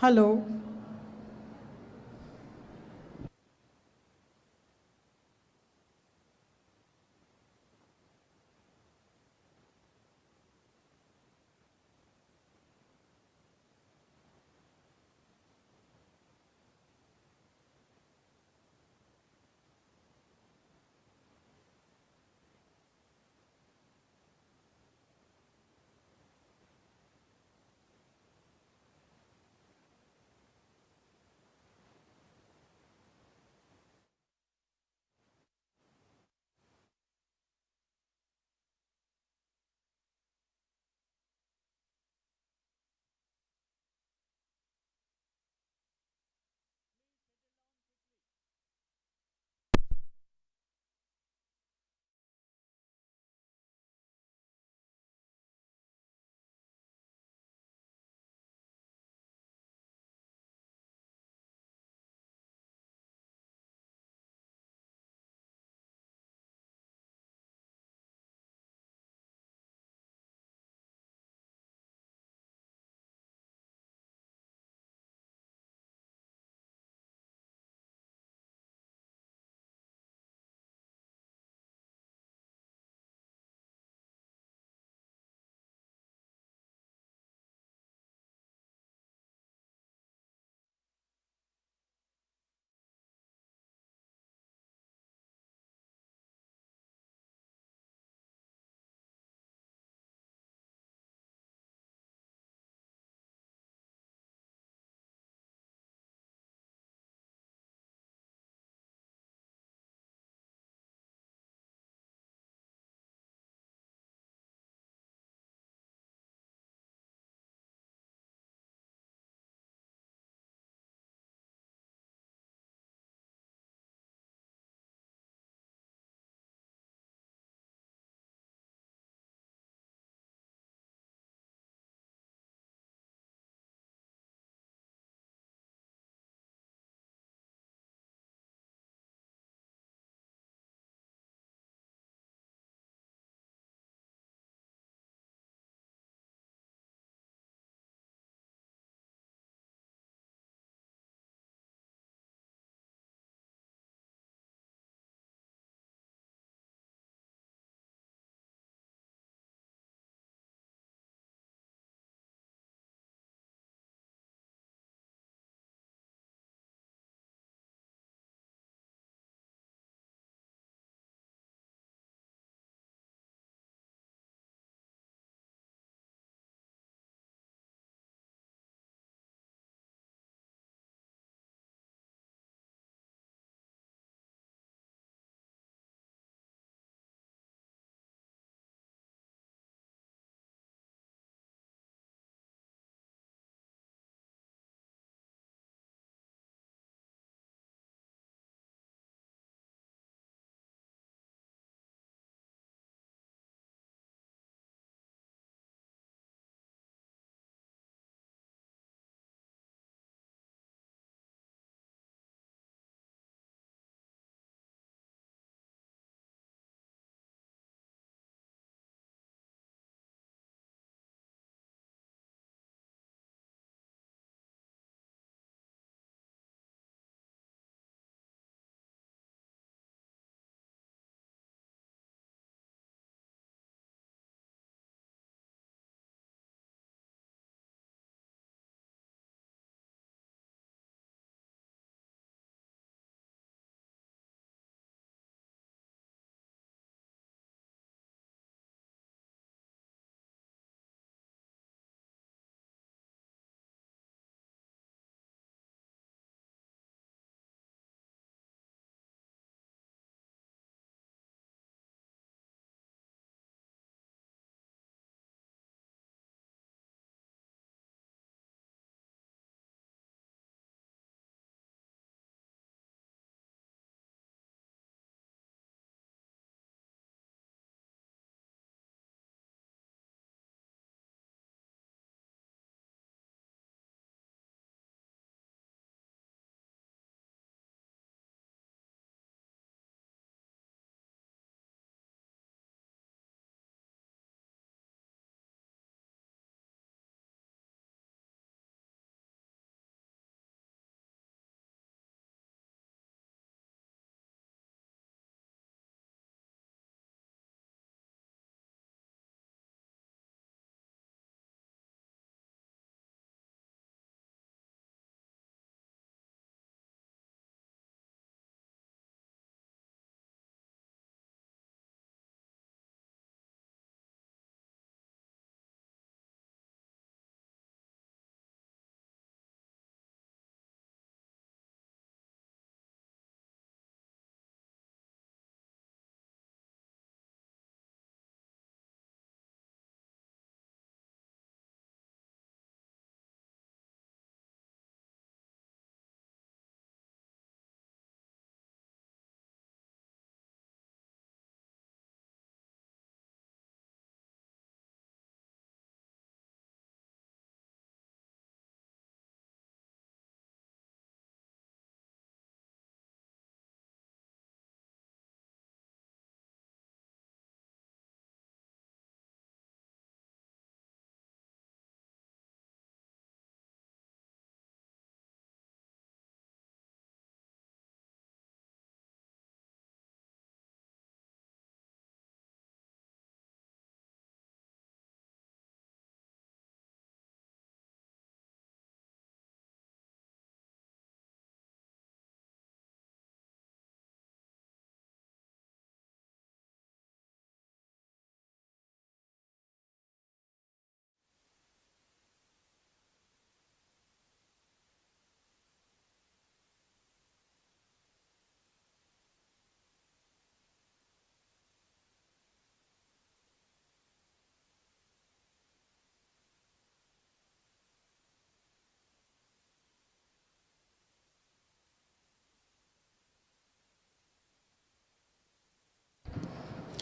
Hello.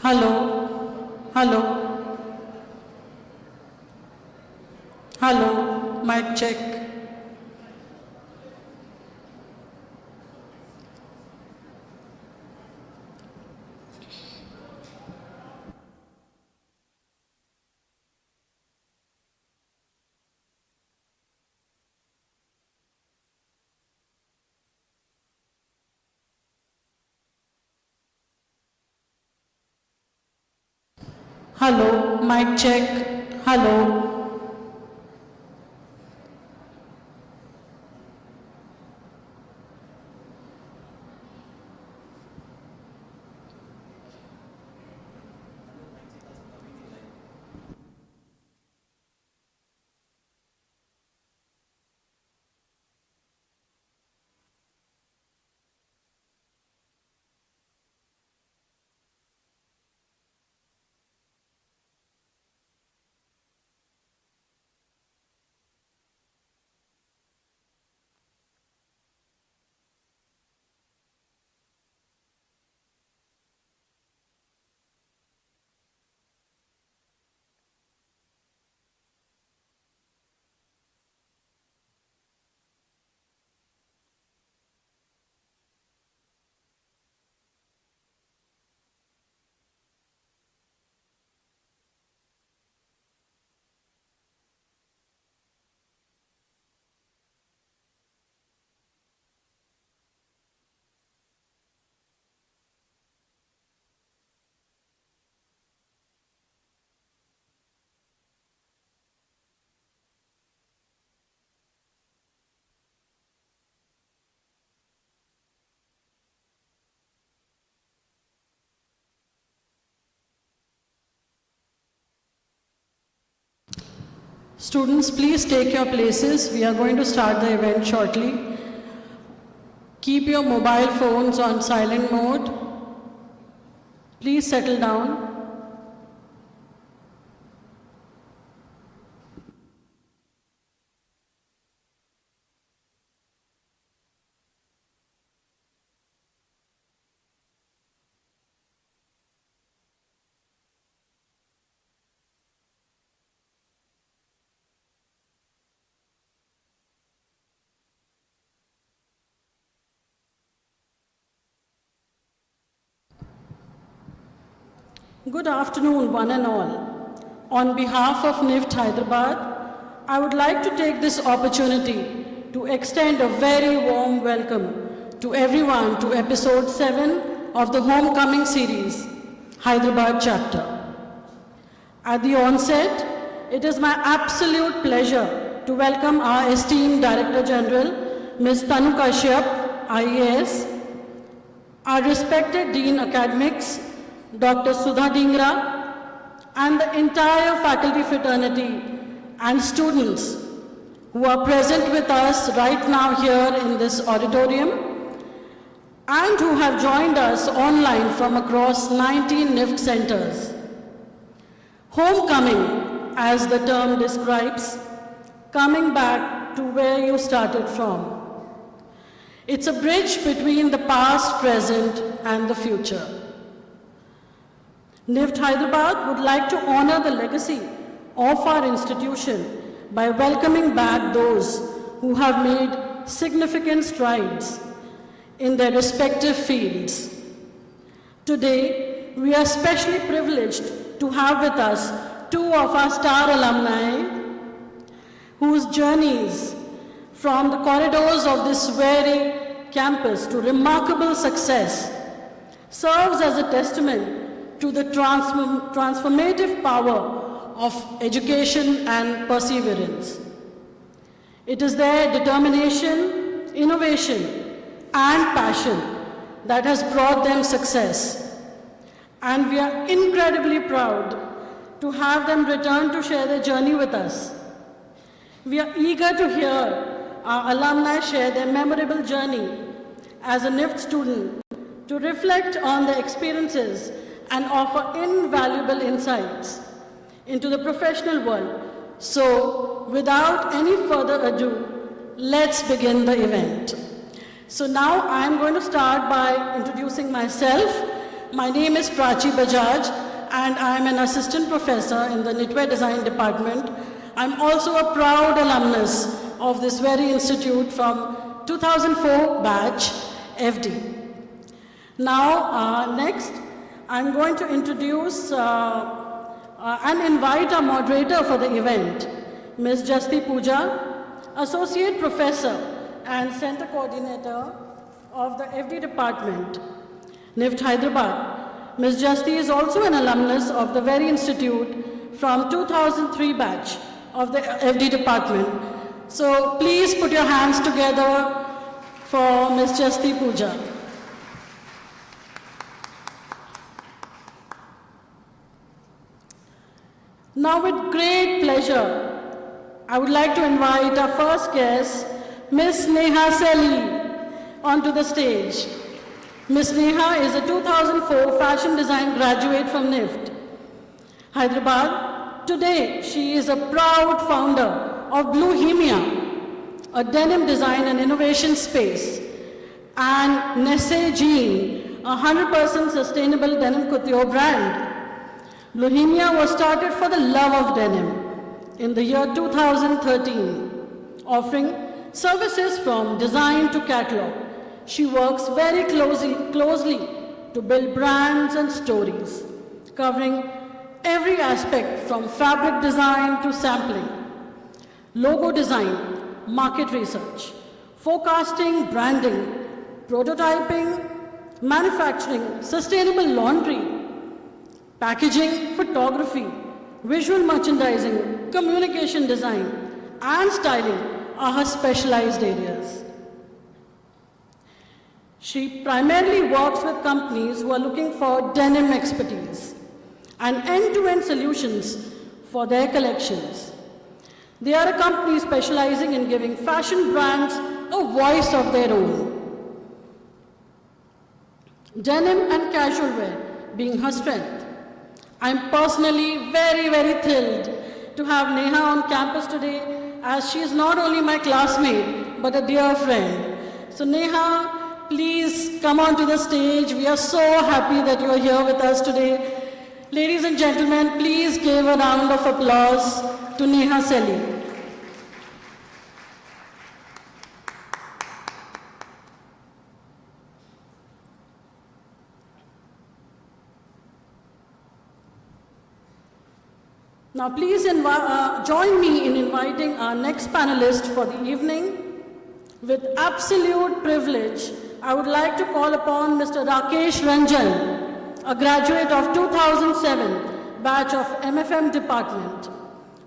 Hello, hello, hello, mic check. Hello, mic check. Hello. Students, please take your places. We are going to start the event shortly. Keep your mobile phones on silent mode. Please settle down. Good afternoon, one and all. On behalf of NIFT Hyderabad, I would like to take this opportunity to extend a very warm welcome to everyone to episode 7 of the Homecoming series, Hyderabad chapter. At the onset, it is my absolute pleasure to welcome our esteemed Director General, Ms. Tanu Kashyap, IAS, our respected Dean Academics, Dr. Sudha Dhingra, and the entire faculty fraternity and students who are present with us right now here in this auditorium and who have joined us online from across 19 NIFT centers. Homecoming, as the term describes, coming back to where you started from. It's a bridge between the past, present, and the future. NIFT Hyderabad would like to honor the legacy of our institution by welcoming back those who have made significant strides in their respective fields. Today, we are especially privileged to have with us two of our star alumni whose journeys from the corridors of this very campus to remarkable success serves as a testament to the transformative power of education and perseverance. It is their determination, innovation, and passion that has brought them success. And we are incredibly proud to have them return to share their journey with us. We are eager to hear our alumni share their memorable journey as a NIFT student, to reflect on their experiences and offer invaluable insights into the professional world. So, without any further ado, let's begin the event. So now I'm going to start by introducing myself. My name is Prachi Bajaj, and I am an assistant professor in the knitwear design department. I'm also a proud alumnus of this very institute from 2004 batch FD. Now, next, I'm going to introduce and invite our moderator for the event, Ms. Jasti Pooja, Associate Professor and Center Coordinator of the FD Department, NIFT Hyderabad. Ms. Jasti is also an alumnus of the very institute from 2003 batch of the FD Department. So please put your hands together for Ms. Jasti Pooja. Now with great pleasure, I would like to invite our first guest, Ms. Neha Selhi, onto the stage. Ms. Neha is a 2004 fashion design graduate from NIFT Hyderabad. Today, she is a proud founder of Bluhemia, a denim design and innovation space, and Nesse Jean, a 100% sustainable denim couture brand. Bluhemia was started for the love of denim in the year 2013, offering services from design to catalog. She works very closely to build brands and stories, covering every aspect from fabric design to sampling, logo design, market research, forecasting, branding, prototyping, manufacturing, sustainable laundry, packaging, photography, visual merchandising, communication design, and styling are her specialized areas. She primarily works with companies who are looking for denim expertise and end-to-end solutions for their collections. They are a company specializing in giving fashion brands a voice of their own. Denim and casual wear being her strength. I'm personally very thrilled to have Neha on campus today, as she is not only my classmate, but a dear friend. So Neha, please come on to the stage. We are so happy that you are here with us today. Ladies and gentlemen, please give a round of applause to Neha Selhi. Now please join me in inviting our next panelist for the evening. With absolute privilege, I would like to call upon Mr. Rakesh Ranjan, a graduate of 2007 batch of MFM department.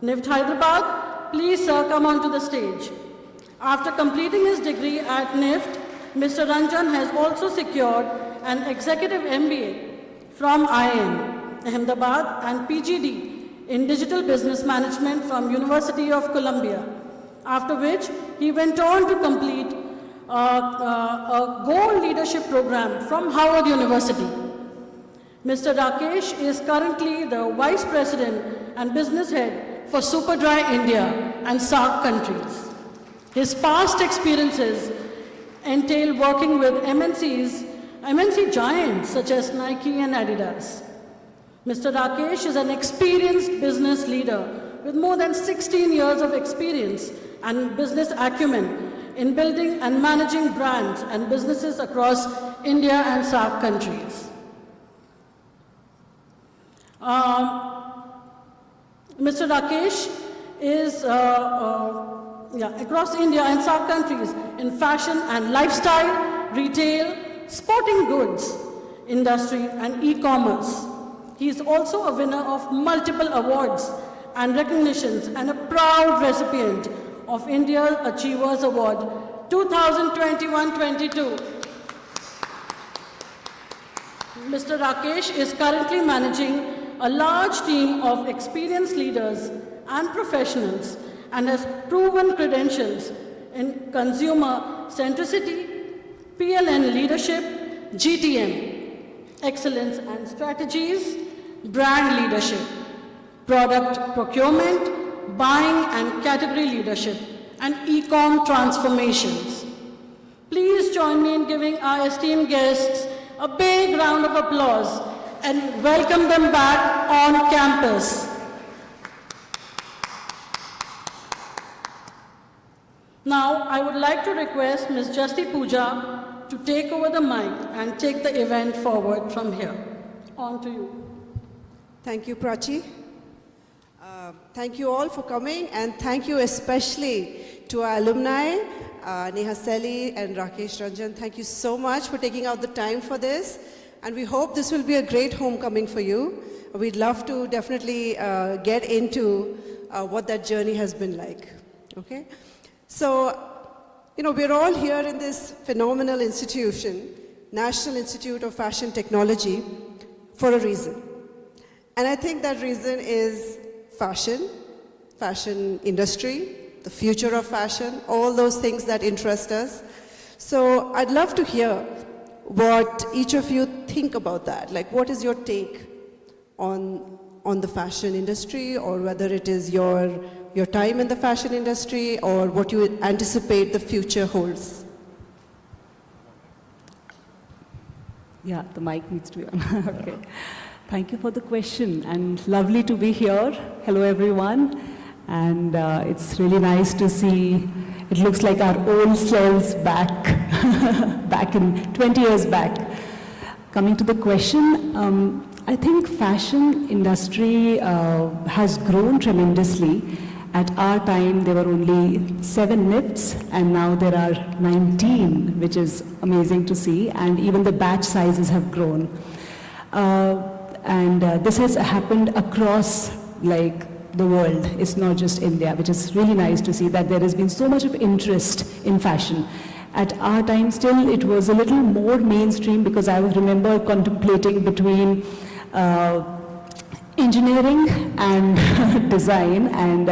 NIFT Hyderabad, please sir, come onto the stage. After completing his degree at NIFT, Mr. Ranjan has also secured an executive MBA from IIM Ahmedabad and PGD in Digital Business Management from University of Columbia, after which he went on to complete a Gold Leadership Program from Howard University. Mr. Rakesh is currently the Vice President and Business Head for Superdry India and SAARC countries. His past experiences entail working with MNC giants such as Nike and Adidas. Mr. Rakesh is an experienced business leader with more than 16 years of experience and business acumen in building and managing brands and businesses across India and SAARC countries. Mr. Rakesh is across India and SAARC countries in fashion and lifestyle, retail, sporting goods, industry, and e-commerce. He is also a winner of multiple awards and recognitions and a proud recipient of India Achievers Award 2021-22. Mr. Rakesh is currently managing a large team of experienced leaders and professionals and has proven credentials in consumer centricity, PLN leadership, GTM, excellence and strategies, brand leadership, product procurement, buying and category leadership, and e-com transformations. Please join me in giving our esteemed guests a big round of applause and welcome them back on campus. Now, I would like to request Ms. Jasti Pooja to take over the mic and take the event forward from here. On to you. Thank you, Prachi. Thank you all for coming, and thank you especially to our alumni, Neha Seli and Rakesh Ranjan. Thank you so much for taking out the time for this, and we hope this will be a great homecoming for you. We'd love to definitely get into what that journey has been like, okay? So, you know, we're all here in this phenomenal institution, National Institute of Fashion Technology, for a reason. And I think that reason is fashion, fashion industry, the future of fashion, all those things that interest us. So I'd love to hear what each of you think about that. Like, what is your take on the fashion industry, or whether it is your time in the fashion industry, or what you anticipate the future holds? Yeah, the mic needs to be on. Okay. Thank you for the question, and lovely to be here. Hello, everyone. And it's really nice to see, it looks like our old selves back, back in 20 years back. Coming to the question, I think fashion industry has grown tremendously. At our time, there were only 7 NIFTs, and now there are 19, which is amazing to see, and even the batch sizes have grown. This has happened across the world. It's not just India, which is really nice to see that there has been so much of interest in fashion. At our time still, it was a little more mainstream, because I would remember contemplating between engineering and design, and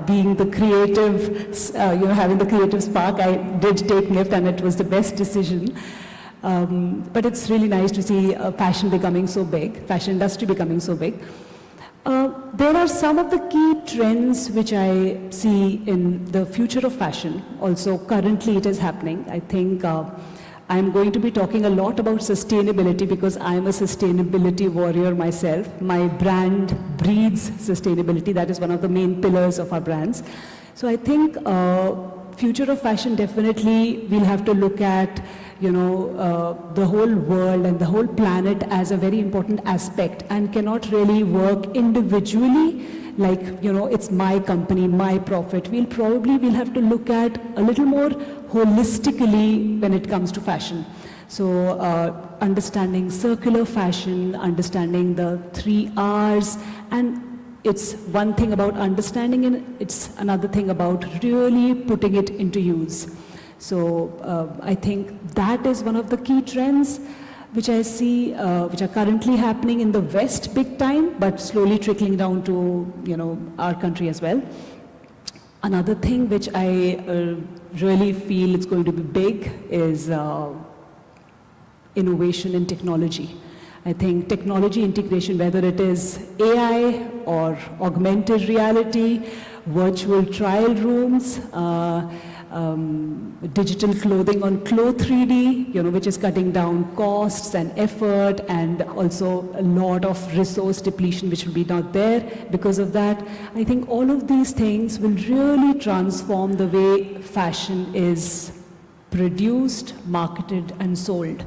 being the creative, having the creative spark. I did take NIFT, and it was the best decision. But it's really nice to see fashion becoming so big, fashion industry becoming so big. There are some of the key trends which I see in the future of fashion. Also, currently it is happening. I think I'm going to be talking a lot about sustainability, because I'm a sustainability warrior myself. My brand breeds sustainability. That is one of the main pillars of our brands. So I think future of fashion, definitely we'll have to look at the whole world and the whole planet as a very important aspect, and cannot really work individually like, it's my company, my profit. We'll have to look at a little more holistically when it comes to fashion. So understanding circular fashion, understanding the 3 Rs, and it's one thing about understanding, and it's another thing about really putting it into use. So I think that is one of the key trends which I see, which are currently happening in the West big time, but slowly trickling down to, our country as well. Another thing which I really feel it's going to be big is innovation in technology. I think technology integration, whether it is AI or augmented reality, virtual trial rooms, digital clothing on Clo3D, which is cutting down costs and effort, and also a lot of resource depletion which will be not there because of that. I think all of these things will really transform the way fashion is produced, marketed, and sold.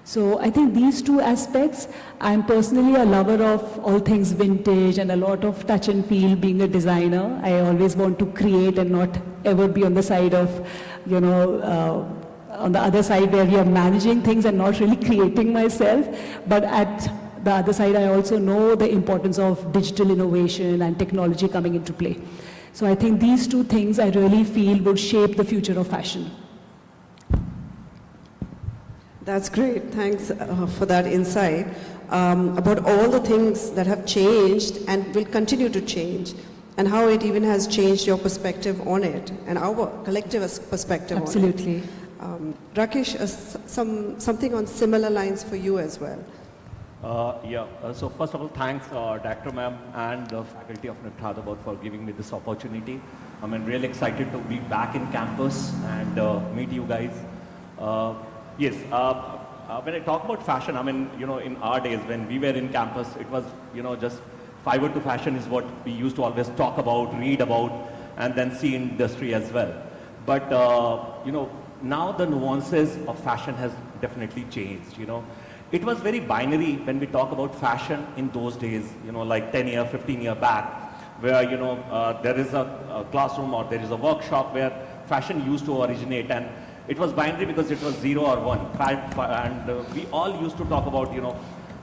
So I think these 2 aspects, I'm personally a lover of all things vintage and a lot of touch and feel. Being a designer, I always want to create and not ever be on the side of, on the other side where we are managing things and not really creating myself. But at the other side, I also know the importance of digital innovation and technology coming into play. So I think these 2 things I really feel would shape the future of fashion. That's great. Thanks for that insight about all the things that have changed and will continue to change, and how it even has changed your perspective on it and our collective perspective Absolutely. on it. Rakesh, something on similar lines for you as well. So first of all, thanks Dr. Ma'am and the faculty of NIFT Hyderabad for giving me this opportunity. I'm really excited to be back in campus and meet you guys. Yes, when I talk about fashion, I mean, in our days when we were in campus, it was, just fiber to fashion is what we used to always talk about, read about, and then see in industry as well. But, now the nuances of fashion has definitely changed, It was very binary when we talk about fashion in those days, like 10 year, 15 year back, where, there is a classroom or there is a workshop where fashion used to originate, and it was binary because it was 0 or 1. And we all used to talk about,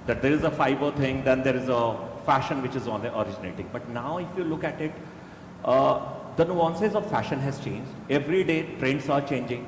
that there is a fiber thing, then there is a fashion which is originating. But now if you look at it, the nuances of fashion has changed. Every day trends are changing.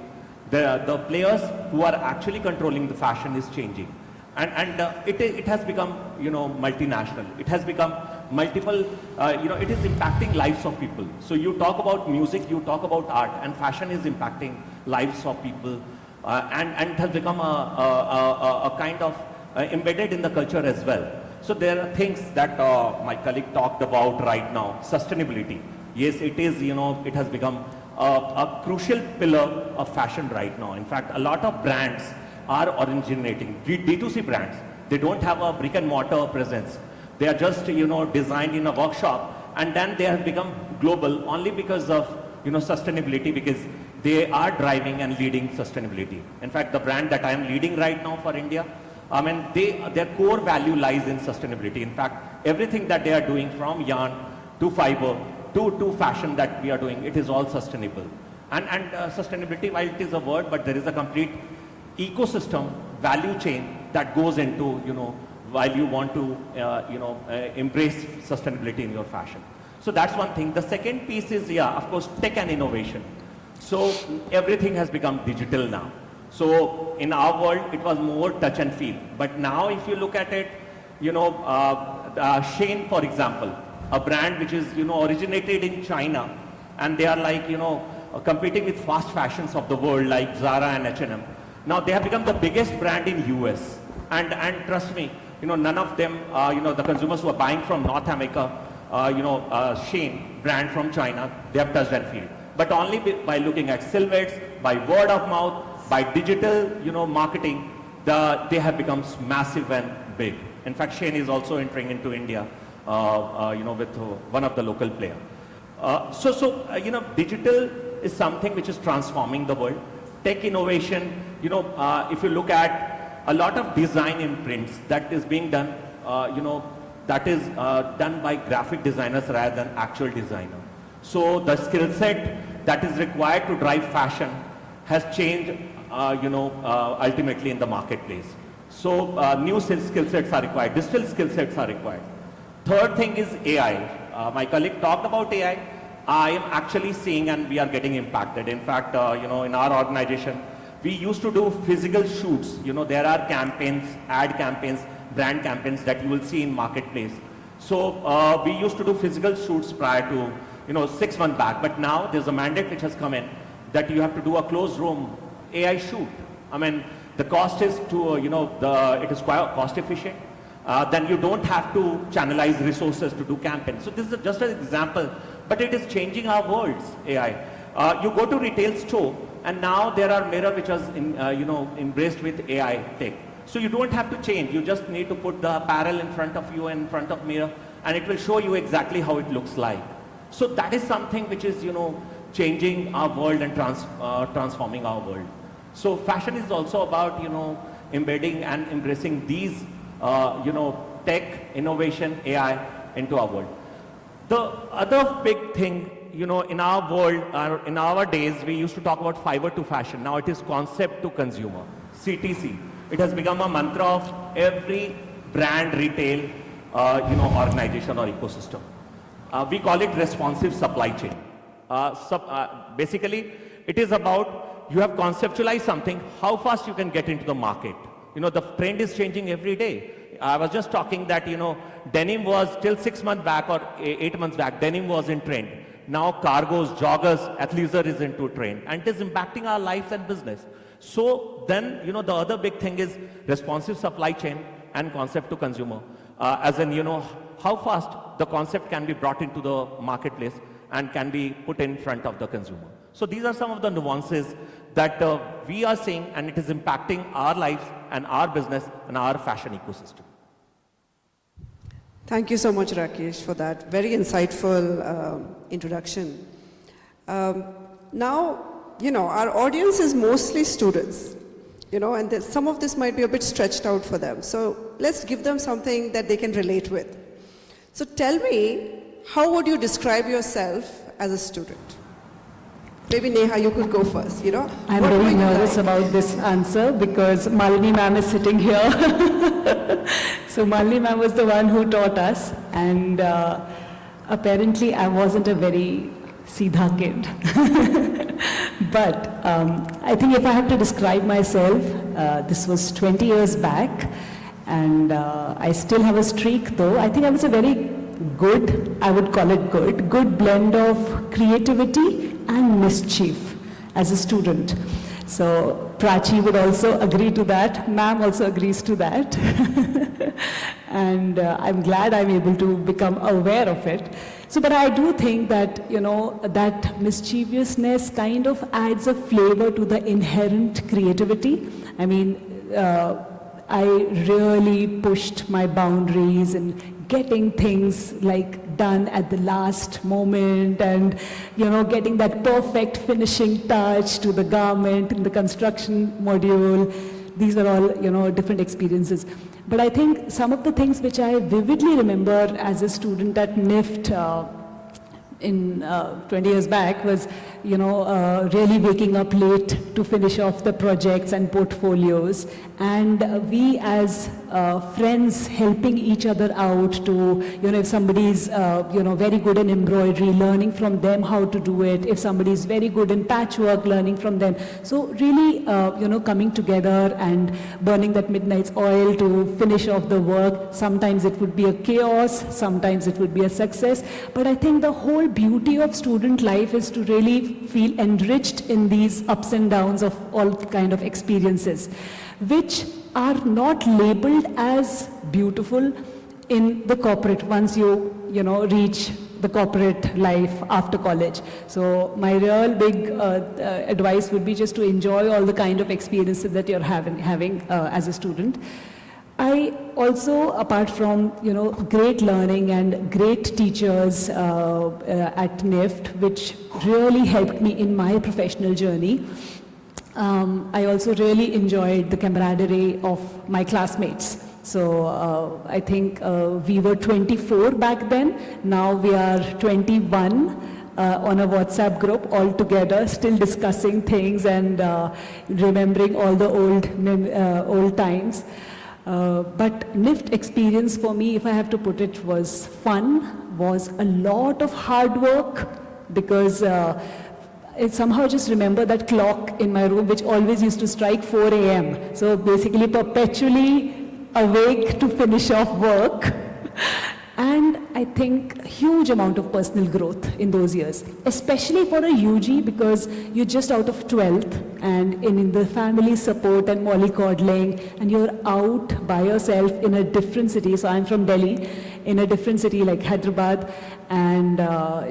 The players who are actually controlling the fashion is changing. And it has become, multinational. It has become multiple, it is impacting lives of people. So you talk about music, you talk about art, and fashion is impacting lives of people. And it has become a kind of embedded in the culture as well. So there are things that my colleague talked about right now. Sustainability. Yes, it is, it has become a crucial pillar of fashion right now. In fact, a lot of brands are originating, D2C brands. They don't have a brick and mortar presence. They are just, designed in a workshop, and then they have become global only because of, sustainability, because they are driving and leading sustainability. In fact, the brand that I am leading right now for India, I mean, their core value lies in sustainability. In fact, everything that they are doing from yarn to fiber to fashion that we are doing, it is all sustainable. And sustainability, while it is a word, but there is a complete ecosystem, value chain that goes into, while you want to, embrace sustainability in your fashion. So that's one thing. The second piece is, of course, tech and innovation. So everything has become digital now. So in our world, it was more touch and feel. But now if you look at it, Shein, for example, a brand which is, originated in China, and they are like, competing with fast fashions of the world like Zara and H&M. Now they have become the biggest brand in US. And trust me, none of them, the consumers who are buying from North America, Shein brand from China, they have touched and feel. But only by looking at silhouettes, by word of mouth, by digital, marketing, they have become massive and big. In fact, Shein is also entering into India, with one of the local players. Digital is something which is transforming the world. Tech innovation, if you look at a lot of design imprints that is being done, that is done by graphic designers rather than actual designer. So the skill set that is required to drive fashion has changed, ultimately in the marketplace. So new skill sets are required, digital skill sets are required. Third thing is AI. My colleague talked about AI. I am actually seeing, and we are getting impacted. In fact, in our organization, we used to do physical shoots. There are campaigns, ad campaigns, brand campaigns that you will see in marketplace. So we used to do physical shoots prior to, 6 months back. But now there's a mandate which has come in that you have to do a closed room AI shoot. I mean, the cost is it is quite cost efficient. Then you don't have to channelize resources to do campaigns. So this is just an example, but it is changing our worlds, AI. You go to retail store, and now there are mirror which is embraced with AI tech. So you don't have to change. You just need to put the apparel in front of you and in front of mirror, and it will show you exactly how it looks like. So that is something which is, changing our world and transforming our world. So fashion is also about, embedding and embracing these, tech, innovation, AI into our world. The other big thing, in our world, in our days, we used to talk about fiber to fashion. Now it is concept to consumer, CTC. It has become a mantra of every brand, retail, organization or ecosystem. We call it responsive supply chain. Basically, it is about you have conceptualized something, how fast you can get into the market. The trend is changing every day. I was just talking that, denim was till 6 months back or 8 months back, denim was in trend. Now cargos, joggers, athleisure is into trend, and it is impacting our lives and business. So then, the other big thing is responsive supply chain and concept to consumer. As in, how fast the concept can be brought into the marketplace and can be put in front of the consumer. So these are some of the nuances that we are seeing, and it is impacting our lives and our business and our fashion ecosystem. Thank you so much, Rakesh, for that very insightful introduction. Now, our audience is mostly students, and some of this might be a bit stretched out for them. So let's give them something that they can relate with. So tell me, how would you describe yourself as a student? Maybe Neha, you could go first, I'm What were very you nervous like? about this answer because Malini ma'am is sitting here. So Malini ma'am was the one who taught us, and apparently I wasn't a very Seedha kid. But I think if I have to describe myself, this was 20 years back, and I still have a streak though. I think I was a very good, I would call it good blend of creativity and mischief as a student. So Prachi would also agree to that, ma'am also agrees to that. And I'm glad I'm able to become aware of it. So, but I do think that, that mischievousness kind of adds a flavor to the inherent creativity. I mean, I really pushed my boundaries in getting things like done at the last moment, and getting that perfect finishing touch to the garment in the construction module. These were all different experiences. But I think some of the things which I vividly remember as a student at NIFT in 20 years back was, really waking up late to finish off the projects and portfolios, and we as friends helping each other out to, if somebody's, very good in embroidery, learning from them how to do it, if somebody's very good in patchwork, learning from them. So really, coming together and burning that midnight's oil to finish off the work. Sometimes it would be a chaos, sometimes it would be a success, but I think the whole beauty of student life is to really feel enriched in these ups and downs of all kind of experiences, which are not labeled as beautiful in the corporate once you, reach the corporate life after college. So my real big advice would be just to enjoy all the kind of experiences that you're having as a student. I also, apart from, great learning and great teachers at NIFT, which really helped me in my professional journey, I also really enjoyed the camaraderie of my classmates. So I think we were 24 back then, now we are 21 on a WhatsApp group all together, still discussing things and remembering all the old times. But NIFT experience for me, if I have to put it, was fun, was a lot of hard work, because I somehow just remember that clock in my room which always used to strike 4 a.m. So basically perpetually awake to finish off work. And I think huge amount of personal growth in those years, especially for a UG, because you're just out of 12th and in the family support and mollycoddling, and you're out by yourself in a different city. So I'm from Delhi, in a different city like Hyderabad, and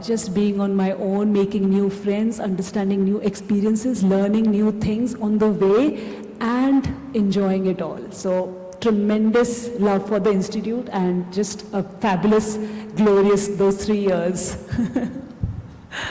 just being on my own, making new friends, understanding new experiences, learning new things on the way, and enjoying it all. So tremendous love for the institute, and just a fabulous, glorious those 3 years.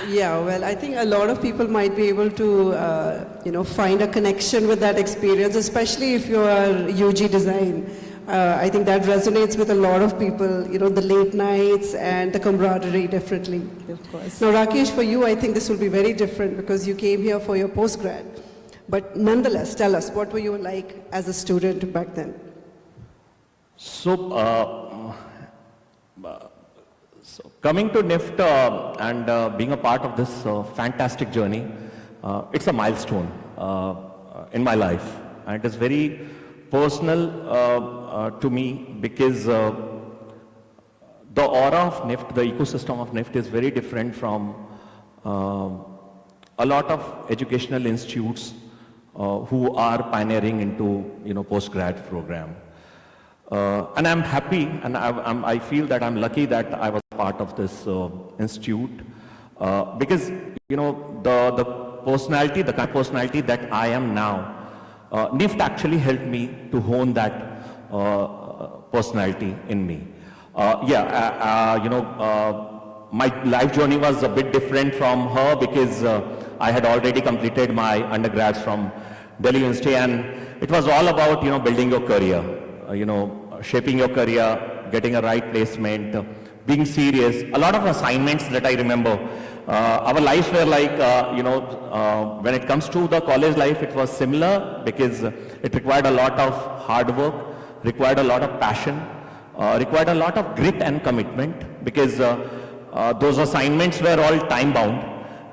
Yeah, well, I think a lot of people might be able to, find a connection with that experience, especially if you are UG design. I think that resonates with a lot of people, the late nights and the camaraderie, definitely. Of course. Now, Rakesh, for you, I think this will be very different because you came here for your postgrad. But nonetheless, tell us, what were you like as a student back then? So coming to NIFT and being a part of this fantastic journey, it's a milestone in my life, and it is very personal to me, because the aura of NIFT, the ecosystem of NIFT, is very different from a lot of educational institutes who are pioneering into postgrad program. And I'm happy, and I feel that I'm lucky that I was part of this institute, because the personality, the kind of personality that I am now, NIFT actually helped me to hone that personality in me. My life journey was a bit different from her because I had already completed my undergrads from Delhi University, and it was all about, building your career, shaping your career, getting a right placement, being serious. A lot of assignments that I remember. Our lives were like, when it comes to the college life, it was similar because it required a lot of hard work, required a lot of passion, required a lot of grit and commitment because those assignments were all time bound.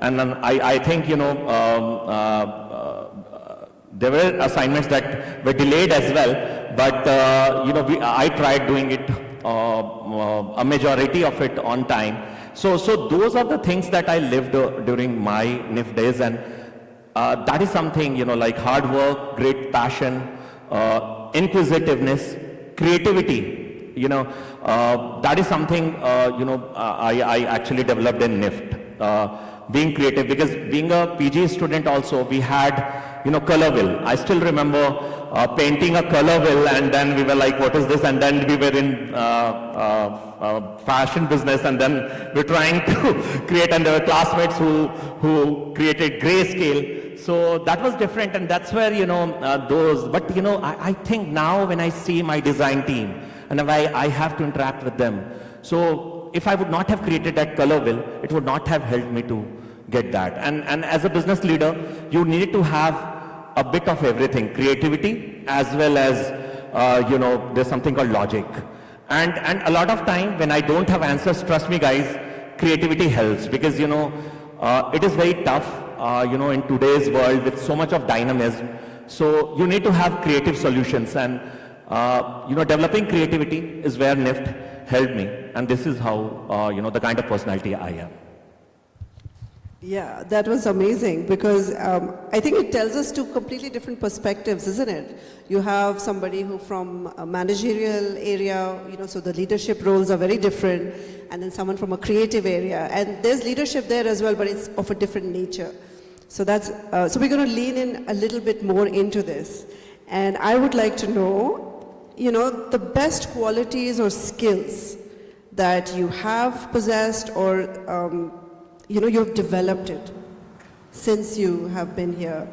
And then I think, there were assignments that were delayed as well, but, I tried doing it, a majority of it on time. So those are the things that I lived during my NIFT days, and that is something, like hard work, great passion, inquisitiveness, creativity, that is something, I actually developed in NIFT. Being creative, because being a PG student also, we had, color wheel. I still remember painting a color wheel, and then we were like, what is this? And then we were in fashion business, and then we're trying to create, and there were classmates who created grayscale. So that was different, and that's where, those, but I think now when I see my design team, and I have to interact with them. So if I would not have created that color wheel, it would not have helped me to get that. And as a business leader, you need to have a bit of everything, creativity as well as, there's something called logic. And a lot of time when I don't have answers, trust me guys, creativity helps because, it is very tough, in today's world with so much of dynamism. So you need to have creative solutions, and, developing creativity is where NIFT helped me. And this is how, the kind of personality I am. Yeah, that was amazing because I think it tells us two completely different perspectives, isn't it? You have somebody who from a managerial area, so the leadership roles are very different, and then someone from a creative area. And there's leadership there as well, but it's of a different nature. So that's, so we're going to lean in a little bit more into this. And I would like to know, the best qualities or skills that you have possessed or you've developed it since you have been here,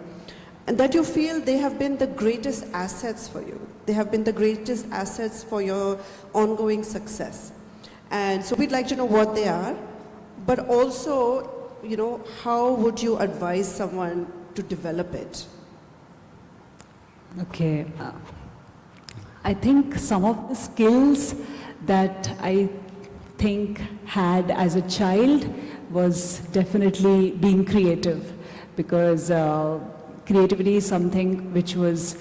and that you feel they have been the greatest assets for you. They have been the greatest assets for your ongoing success. And so we'd like to know what they are, but also, how would you advise someone to develop it? Okay. I think some of the skills that I think had as a child was definitely being creative, because creativity is something which was,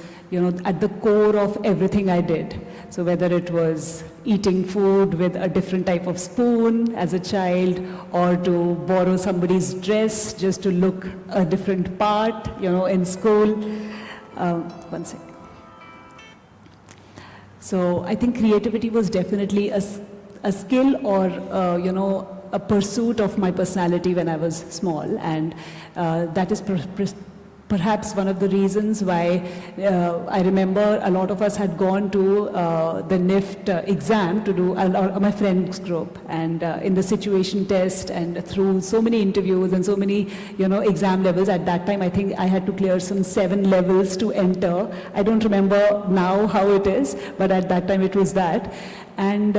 at the core of everything I did. So whether it was eating food with a different type of spoon as a child, or to borrow somebody's dress just to look a different part, in school. One second. So I think creativity was definitely a skill or, a pursuit of my personality when I was small, and that is perhaps one of the reasons why I remember a lot of us had gone to the NIFT exam to do, my friends group, and in the situation test and through so many interviews and so many exam levels. At that time I think I had to clear some 7 levels to enter. I don't remember now how it is, but at that time it was that. And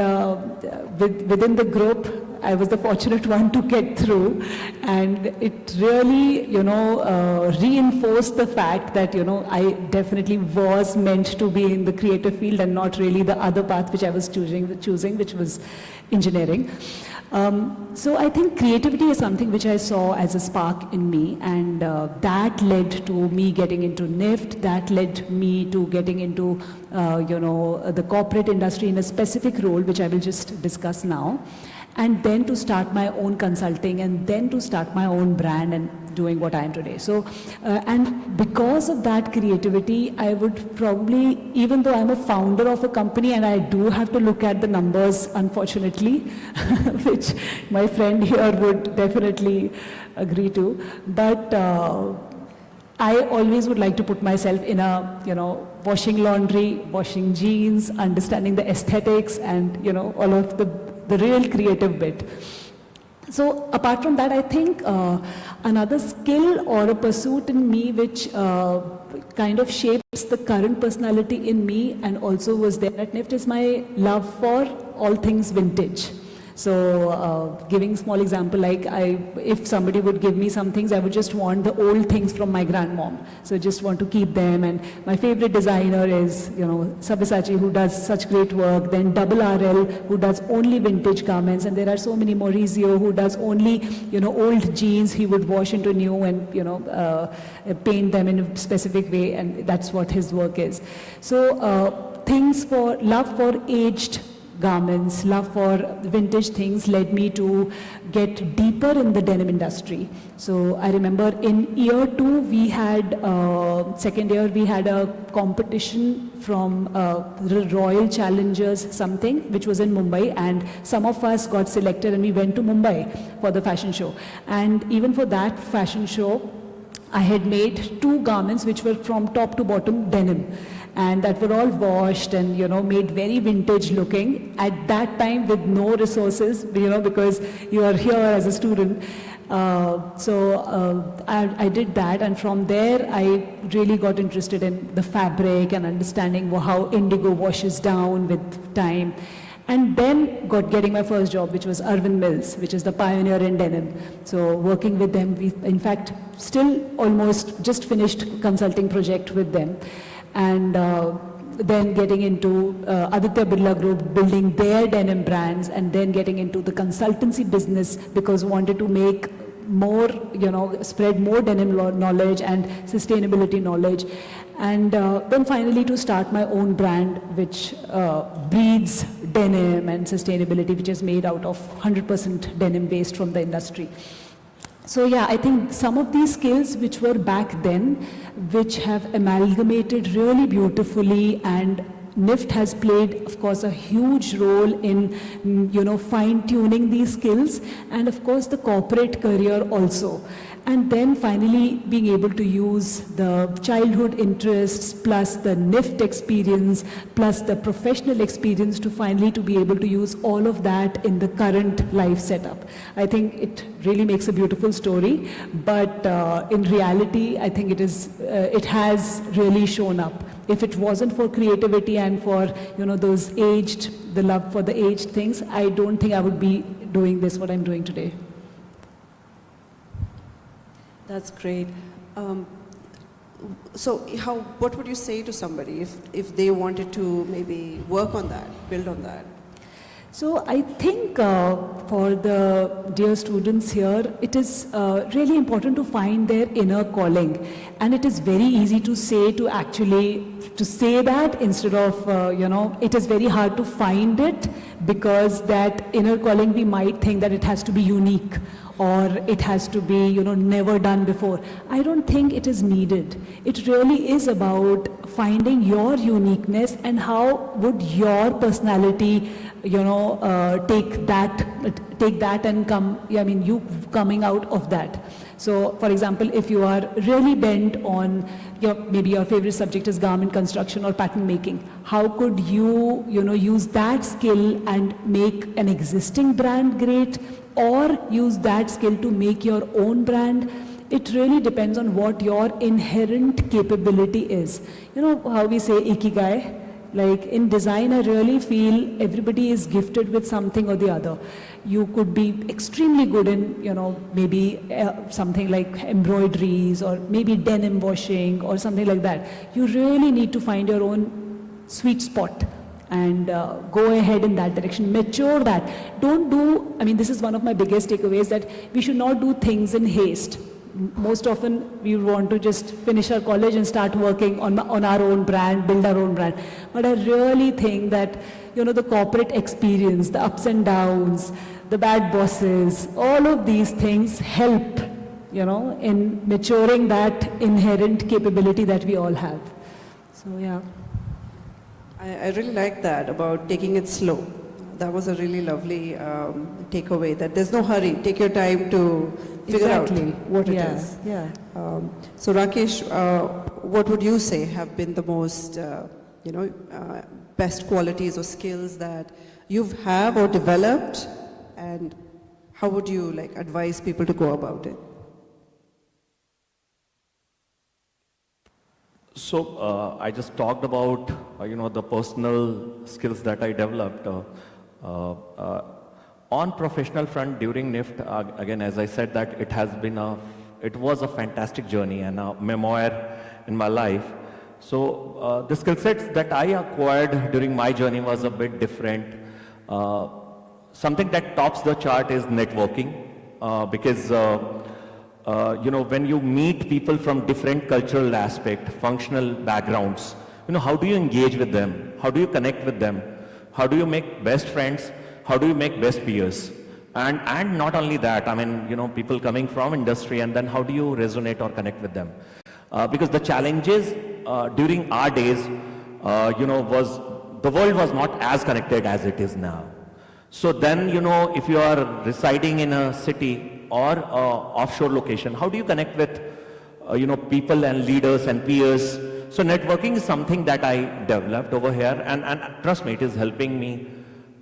within the group, I was the fortunate one to get through, and it really, reinforced the fact that, I definitely was meant to be in the creative field and not really the other path which I was choosing, which was engineering. So I think creativity is something which I saw as a spark in me, and that led to me getting into NIFT, that led me to getting into, the corporate industry in a specific role, which I will just discuss now, and then to start my own consulting, and then to start my own brand and doing what I am today. So, and because of that creativity, I would probably, even though I'm a founder of a company and I do have to look at the numbers, unfortunately, which my friend here would definitely agree to, but I always would like to put myself in a, washing laundry, washing jeans, understanding the aesthetics and, all of the real creative bit. So apart from that, I think another skill or a pursuit in me which kind of shapes the current personality in me and also was there at NIFT is my love for all things vintage. So giving small example, like if somebody would give me some things, I would just want the old things from my grandmom. So just want to keep them. And my favorite designer is, Sabyasachi, who does such great work. Then Double RL, who does only vintage garments. And there are so many. Maurizio, who does only, old jeans. He would wash into new and, paint them in a specific way. And that's what his work is. So love for aged garments, love for vintage things led me to get deeper in the denim industry. So I remember in year 2, we had, second year, we had a competition from the Royal Challengers something, which was in Mumbai, and some of us got selected and we went to Mumbai for the fashion show. And even for that fashion show, I had made 2 garments which were from top to bottom denim. And that were all washed and, made very vintage looking. At that time with no resources, because you are here as a student. So I did that, and from there I really got interested in the fabric and understanding how indigo washes down with time. And then getting my first job, which was Irwin Mills, which is the pioneer in denim. So working with them, we in fact still almost just finished consulting project with them. And then getting into Aditya Birla Group, building their denim brands, and then getting into the consultancy business because wanted to make more, spread more denim knowledge and sustainability knowledge. And then finally to start my own brand, which breeds denim and sustainability, which is made out of 100% denim waste from the industry. So yeah, I think some of these skills which were back then, which have amalgamated really beautifully, and NIFT has played, of course, a huge role in, fine-tuning these skills, and of course the corporate career also. And then finally being able to use the childhood interests plus the NIFT experience plus the professional experience to finally to be able to use all of that in the current life setup. I think it really makes a beautiful story, but in reality, I think it has really shown up. If it wasn't for creativity and for, the love for the aged things, I don't think I would be doing this, what I'm doing today. That's great. So what would you say to somebody if they wanted to maybe work on that, build on that? So I think for the dear students here, it is really important to find their inner calling. And it is very easy to say that instead of, it is very hard to find it, because that inner calling, we might think that it has to be unique or it has to be, never done before. I don't think it is needed. It really is about finding your uniqueness and how would your personality, take that and you coming out of that. So, for example, if you are really bent on, maybe your favorite subject is garment construction or pattern making, how could you, use that skill and make an existing brand great, or use that skill to make your own brand? It really depends on what your inherent capability is. You know how we say ikigai? Like in design, I really feel everybody is gifted with something or the other. You could be extremely good in, maybe something like embroideries or maybe denim washing or something like that. You really need to find your own sweet spot and go ahead in that direction, mature that. Don't do, this is one of my biggest takeaways, that we should not do things in haste. Most often we want to just finish our college and start working on our own brand, build our own brand. But I really think that, the corporate experience, the ups and downs, the bad bosses, all of these things help, in maturing that inherent capability that we all have. So, yeah. I really like that about taking it slow. that was a really lovely takeaway, that there's no hurry. Take your time to figure Exactly. out what it is. Yeah. So Rakesh, what would you say have been the most, best qualities or skills that you've have or developed, and how would you advise people to go about it? So I just talked about the personal skills that I developed on professional front during NIFT. Again, as I said, that it was a fantastic journey and a memoir in my life. So the skill sets that I acquired during my journey was a bit different. Something that tops the chart is networking, because when you meet people from different cultural aspects, functional backgrounds, how do you engage with them? How do you connect with them? How do you make best friends? How do you make best peers? And not only that, I mean, people coming from industry, and then how do you resonate or connect with them? Because the challenges during our days, was the world was not as connected as it is now. So then, if you are residing in a city or offshore location, how do you connect with, people and leaders and peers? So networking is something that I developed over here, and trust me, it is helping me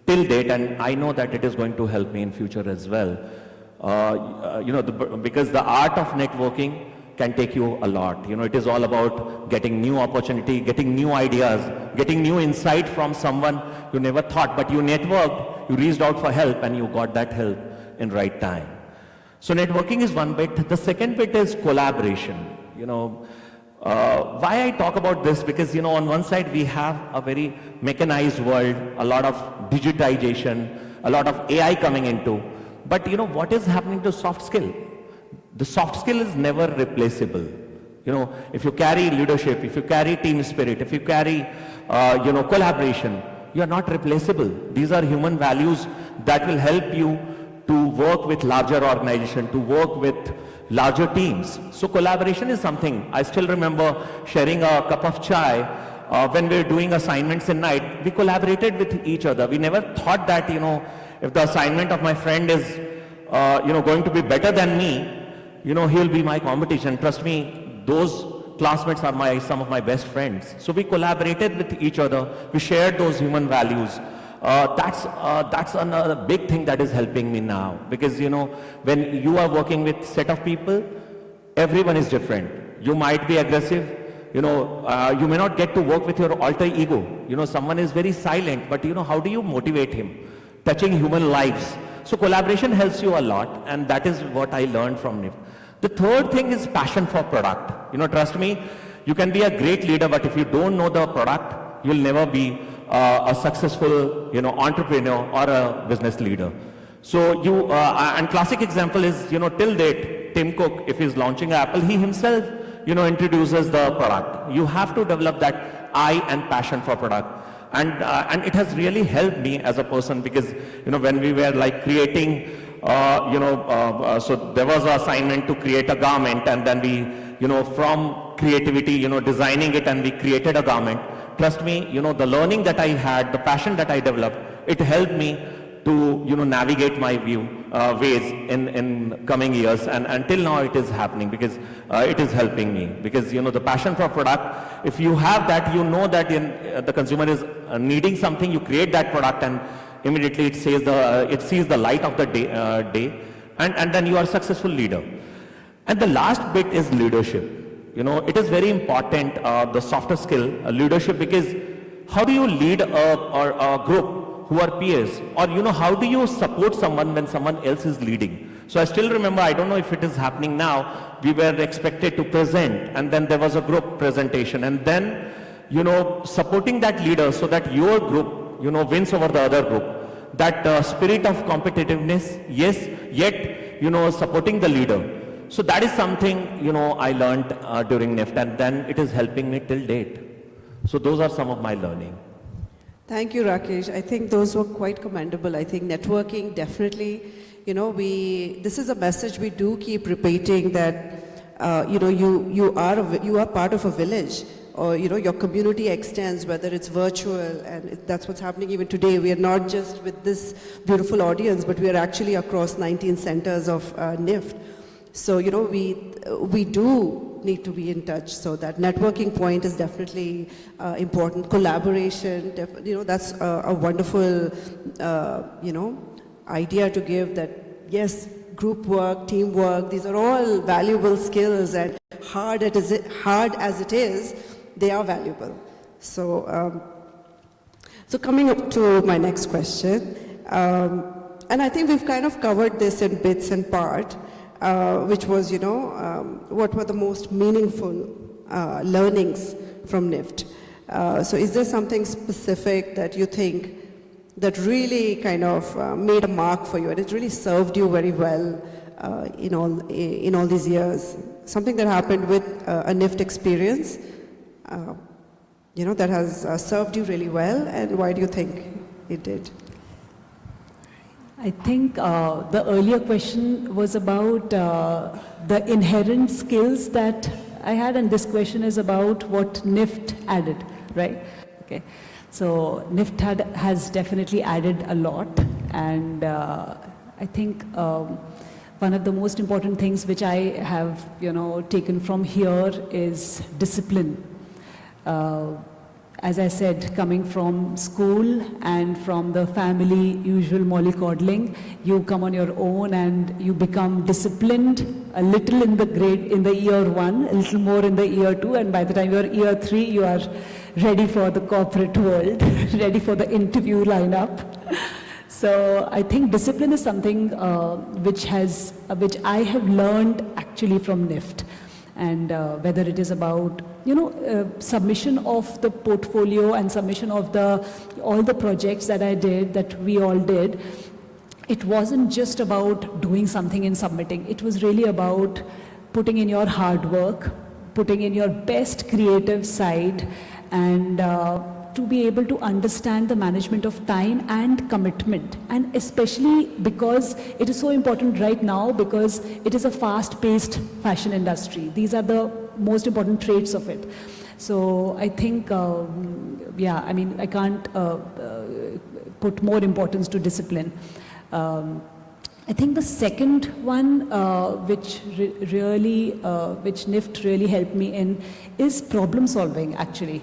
till date, and I know that it is going to help me in future as well. Because the art of networking can take you a lot. It is all about getting new opportunity, getting new ideas, getting new insight from someone you never thought, but you networked, you reached out for help, and you got that help in right time. So networking is one bit. The second bit is collaboration. Why I talk about this? Because, on one side we have a very mechanized world, a lot of digitization, a lot of AI coming into. But, what is happening to soft skill? The soft skill is never replaceable. If you carry leadership, if you carry team spirit, if you carry, collaboration, you are not replaceable. These are human values that will help you to work with larger organization, to work with larger teams. So collaboration is something. I still remember sharing a cup of chai when we were doing assignments in night. We collaborated with each other. We never thought that, if the assignment of my friend is, going to be better than me, he'll be my competition. Trust me, those classmates are some of my best friends. So we collaborated with each other. We shared those human values. That's another big thing that is helping me now, because when you are working with set of people, everyone is different. You might be aggressive, you may not get to work with your alter ego. Someone is very silent, but how do you motivate him? Touching human lives. So collaboration helps you a lot, and that is what I learned from NIFT. The third thing is passion for product. Trust me, you can be a great leader, but if you don't know the product, you'll never be a successful, entrepreneur or a business leader. So and classic example is, till date, Tim Cook, if he's launching Apple, he himself, introduces the product. You have to develop that eye and passion for product. And it has really helped me as a person, because, when we were creating, so there was an assignment to create a garment, and then we, from creativity, designing it, and we created a garment. Trust me, the learning that I had, the passion that I developed, it helped me to, navigate my ways in coming years. And until now it is happening, because it is helping me. Because, the passion for product, if you have that, that the consumer is needing something, you create that product, and immediately it sees the light of the day, and then you are a successful leader. And the last bit is leadership. It is very important, the softer skill, leadership, because how do you lead a group who are peers? Or, how do you support someone when someone else is leading? So I still remember, I don't know if it is happening now, we were expected to present, and then there was a group presentation, and then, supporting that leader so that your group, wins over the other group. That spirit of competitiveness, yes, yet, supporting the leader. So that is something, I learned during NIFT, and then it is helping me till date. So those are some of my learning. Thank you, Rakesh. I think those were quite commendable. I think networking definitely, this is a message we do keep repeating, that, you are part of a village, or your community extends, whether it's virtual, and that's what's happening even today. We are not just with this beautiful audience, but we are actually across 19 centers of NIFT. So we do need to be in touch. So that networking point is definitely important. Collaboration, that's a wonderful idea to give. That yes, group work, teamwork, these are all valuable skills, and hard as it is, they are valuable. So, so coming up to my next question, and I think we've kind of covered this in bits and part, which was, what were the most meaningful learnings from NIFT? So is there something specific that you think that really kind of made a mark for you, and it really served you very well in all these years? Something that happened with a NIFT experience, that has served you really well, and why do you think it did? I think the earlier question was about the inherent skills that I had, and this question is about what NIFT added, right? Okay. So NIFT has definitely added a lot, and I think one of the most important things which I have, taken from here is discipline. As I said, coming from school and from the family usual mollycoddling, you come on your own and you become disciplined a little in the year 1, a little more in the year 2, and by the time you're year 3, you are ready for the corporate world, ready for the interview lineup. So I think discipline is something which I have learned actually from NIFT. And whether it is about, submission of the portfolio and submission of all the projects that I did, that we all did, it wasn't just about doing something and submitting. It was really about putting in your hard work, putting in your best creative side, and to be able to understand the management of time and commitment. And especially because it is so important right now, because it is a fast-paced fashion industry. These are the most important traits of it. So I think, I can't put more importance to discipline. I think the second one, which NIFT really helped me in, is problem solving, actually.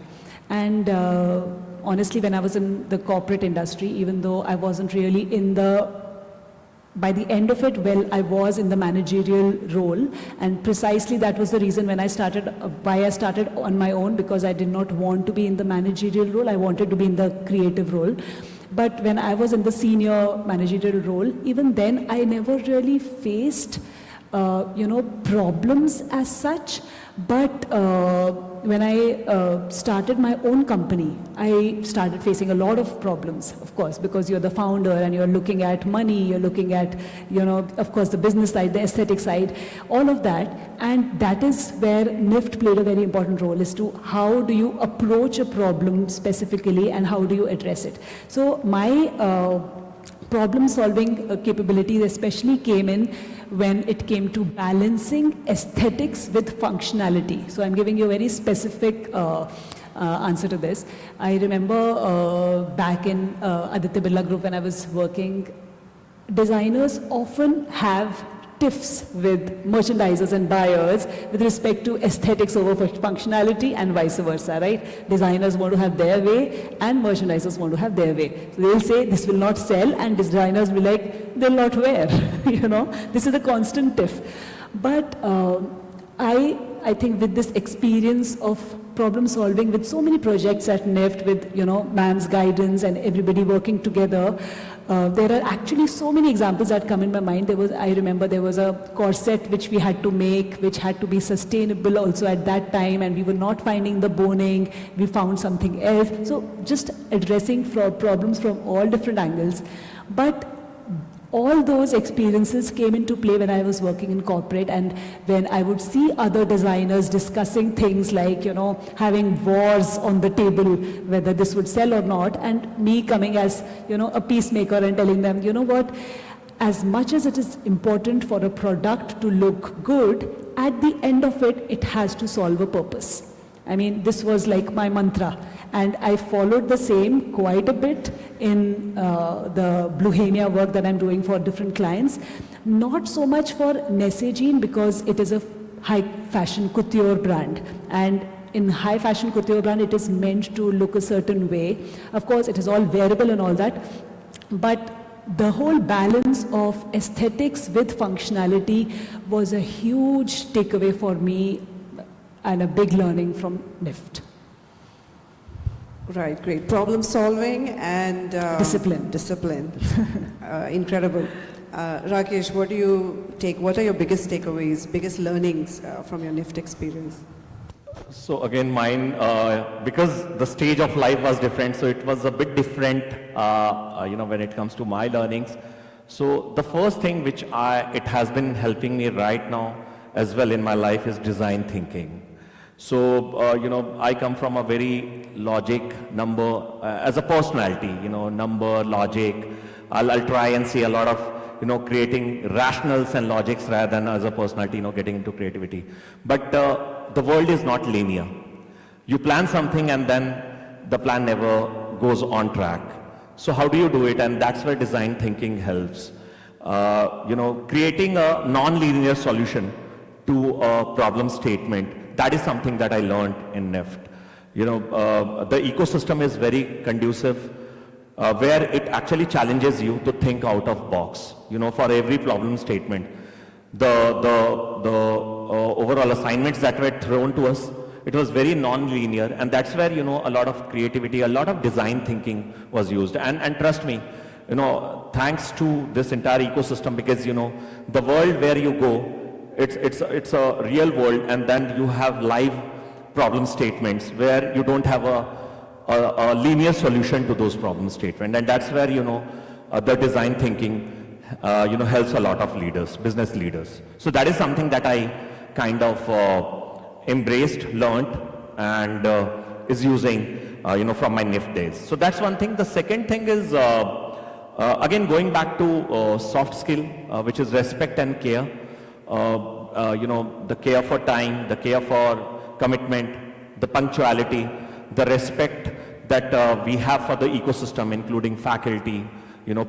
And honestly, when I was in the corporate industry, even though I wasn't really by the end of it, I was in the managerial role. And precisely that was the reason why I started on my own, because I did not want to be in the managerial role. I wanted to be in the creative role. But when I was in the senior managerial role, even then, I never really faced, problems as such. But when I started my own company, I started facing a lot of problems, of course, because you're the founder and you're looking at money, you're looking at, of course, the business side, the aesthetic side, all of that. And that is where NIFT played a very important role, as to how do you approach a problem specifically and how do you address it. So my problem-solving capabilities especially came in when it came to balancing aesthetics with functionality. So I'm giving you a very specific answer to this. I remember back in Aditya Birla Group when I was working, designers often have tiffs with merchandisers and buyers with respect to aesthetics over functionality and vice versa, right? Designers want to have their way and merchandisers want to have their way. So they'll say this will not sell, and designers will be like, they'll not wear, This is a constant tiff. But I think with this experience of problem solving with so many projects at NIFT, with ma'am's guidance and everybody working together, there are actually so many examples that come in my mind. I remember there was a corset which we had to make, which had to be sustainable also at that time, and we were not finding the boning. We found something else. So just addressing problems from all different angles. But all those experiences came into play when I was working in corporate, and when I would see other designers discussing things like, having wars on the table, whether this would sell or not, and me coming as, a peacemaker and telling them, what, as much as it is important for a product to look good, at the end of it, it has to solve a purpose. I mean, this was like my mantra. And I followed the same quite a bit in the Bluhemia work that I'm doing for different clients. Not so much for Nesegene because it is a high fashion couture brand. And in high fashion couture brand, it is meant to look a certain way. Of course, it is all wearable and all that. But the whole balance of aesthetics with functionality was a huge takeaway for me and a big learning from NIFT. Right, great. Problem solving and Discipline. Discipline. Incredible. Rakesh, what are your biggest takeaways, biggest learnings from your NIFT experience? So again, mine, because the stage of life was different, so it was a bit different, when it comes to my learnings. So the first thing which it has been helping me right now as well in my life is design thinking. So, I come from a very logic, number, as a personality, number, logic. I'll try and see a lot of, creating rationals and logics rather than as a personality, getting into creativity. But the world is not linear. You plan something and then the plan never goes on track. So how do you do it? And that's where design thinking helps. Creating a non-linear solution to a problem statement. That is something that I learned in NIFT. The ecosystem is very conducive, where it actually challenges you to think out of box. For every problem statement, the overall assignments that were thrown to us, it was very non-linear, and that's where a lot of creativity, a lot of design thinking was used. And trust me, thanks to this entire ecosystem, because the world where you go, it's a real world, and then you have live problem statements where you don't have a linear solution to those problem statements, and that's where the design thinking helps a lot of leaders, business leaders. So that is something that I kind of embraced, learned, and is using from my NIFT days. So that's one thing. The second thing is again going back to soft skill, which is respect and care. The care for time, the care for commitment, the punctuality, the respect that we have for the ecosystem, including faculty,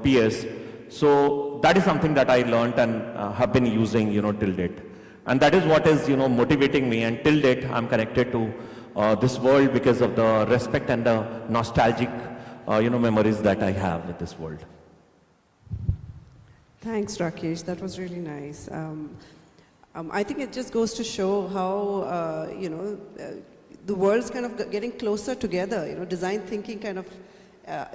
peers. So that is something that I learned and have been using, till date. And that is what is, motivating me. And till date, I'm connected to this world because of the respect and the nostalgic, memories that I have with this world. Thanks, Rakesh. That was really nice. I think it just goes to show how, the world's kind of getting closer together. Design thinking kind of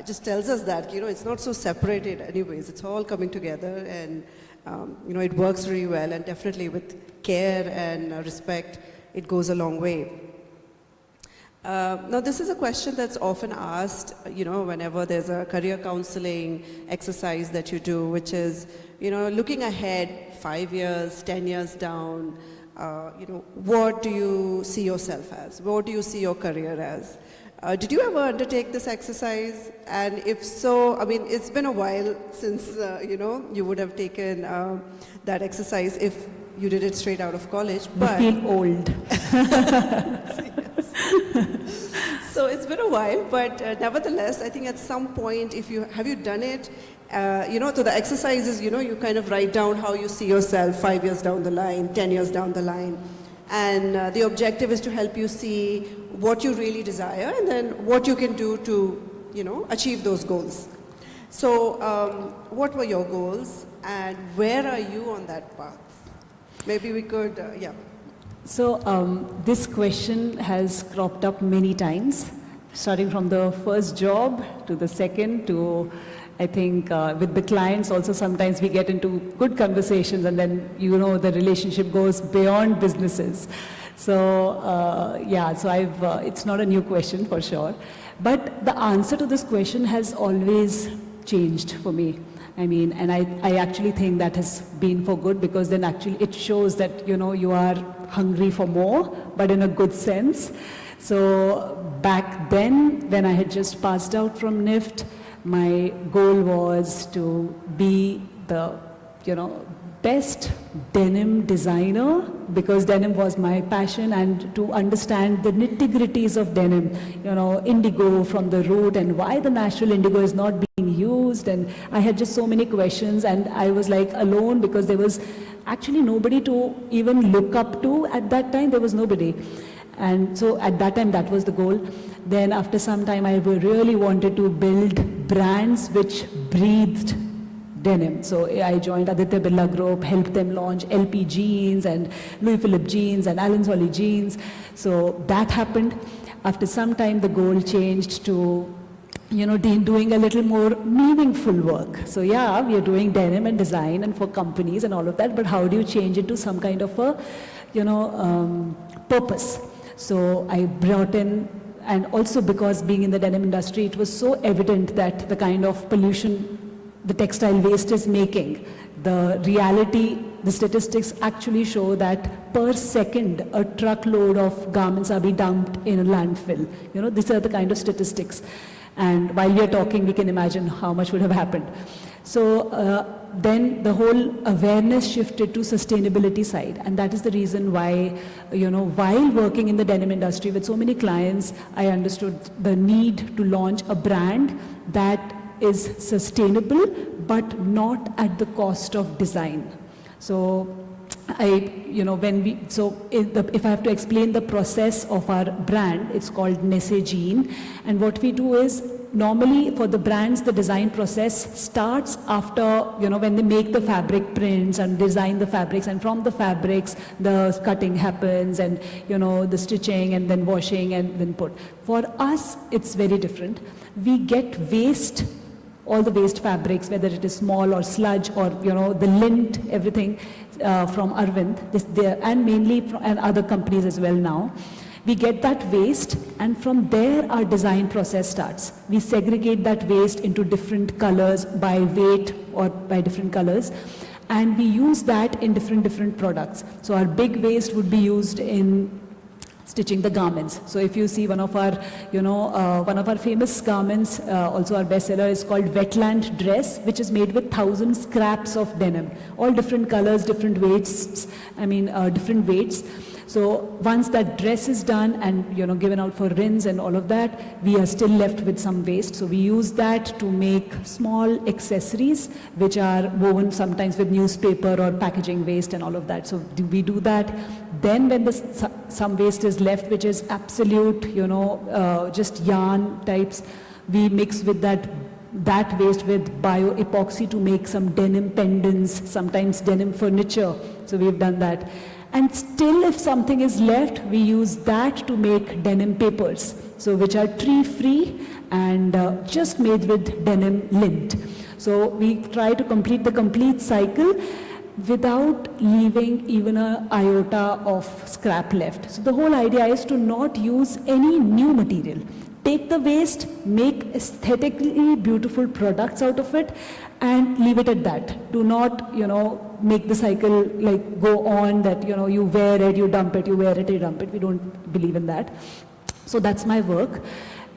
just tells us that, it's not so separated anyways. It's all coming together, and, it works really well. And definitely with care and respect, it goes a long way. Now, this is a question that's often asked, whenever there's a career counseling exercise that you do, which is, looking ahead 5 years, 10 years down, what do you see yourself as? What do you see your career as? Did you ever undertake this exercise? And if so, I mean, it's been a while since, you would have taken that exercise if you did it straight out of college. But I feel old. So it's been a while, but nevertheless, I think at some point, have you done it? So the exercises, you kind of write down how you see yourself 5 years down the line, 10 years down the line. And the objective is to help you see what you really desire and then what you can do to, achieve those goals. So what were your goals and where are you on that path? Maybe we could, yeah. So this question has cropped up many times, starting from the first job to the second to, I think, with the clients also sometimes we get into good conversations and then, the relationship goes beyond businesses. So, so it's not a new question for sure. But the answer to this question has always changed for me. I mean, and I actually think that has been for good, because then actually it shows that, you are hungry for more, but in a good sense. So back then, when I had just passed out from NIFT, my goal was to be the, best denim designer, because denim was my passion, and to understand the nitty-gritties of denim, you know, indigo from the root and why the natural indigo is not being used. And I had just so many questions, and I was like alone because there was actually nobody to even look up to at that time. There was nobody. And so at that time, that was the goal. Then after some time, I really wanted to build brands which breathed denim. So I joined Aditya Birla Group, helped them launch LP jeans and Louis Philippe jeans and Allen Solly jeans. So that happened. After some time, the goal changed to, you know, doing a little more meaningful work. So yeah, we are doing denim and design and for companies and all of that, but how do you change it to some kind of a, you know, purpose? So I brought in, and also because being in the denim industry, it was so evident that the kind of pollution the textile waste is making, the reality, the statistics actually show that per second a truckload of garments are being dumped in a landfill. You know, these are the kind of statistics. And while we are talking, we can imagine how much would have happened. So then the whole awareness shifted to sustainability side, and that is the reason why, you know, while working in the denim industry with so many clients, I understood the need to launch a brand that is sustainable but not at the cost of design. So if I have to explain the process of our brand, it's called Nesse Jean, and what we do is, normally for the brands, the design process starts after, you know, when they make the fabric prints and design the fabrics, and from the fabrics, the cutting happens and, you know, the stitching and then washing and then put. For us, it's very different. We get waste, all the waste fabrics, whether it is small or sludge or, you know, the lint, everything from Arvind, and mainly and other companies as well now. We get that waste, and from there our design process starts. We segregate that waste into different colors by weight or by different colors, and we use that in different products. So our big waste would be used in stitching the garments. So if you see one of our, you know, one of our famous garments, also our bestseller, is called Wetland Dress, which is made with 1,000 scraps of denim, all different colors, different weights, different weights. So once that dress is done and, you know, given out for rinse and all of that, we are still left with some waste. So we use that to make small accessories, which are woven sometimes with newspaper or packaging waste and all of that. So we do that. Then when some waste is left, which is absolute, you know, just yarn types, we mix with that waste with bio-epoxy to make some denim pendants, sometimes denim furniture. So we've done that. And still, if something is left, we use that to make denim papers, so which are tree-free and just made with denim lint. So we try to complete the complete cycle without leaving even an iota of scrap left. So the whole idea is to not use any new material. Take the waste, make aesthetically beautiful products out of it, and leave it at that. Do not, you know, make the cycle like go on that, you know, you wear it, you dump it, you wear it, you dump it. We don't believe in that. So that's my work.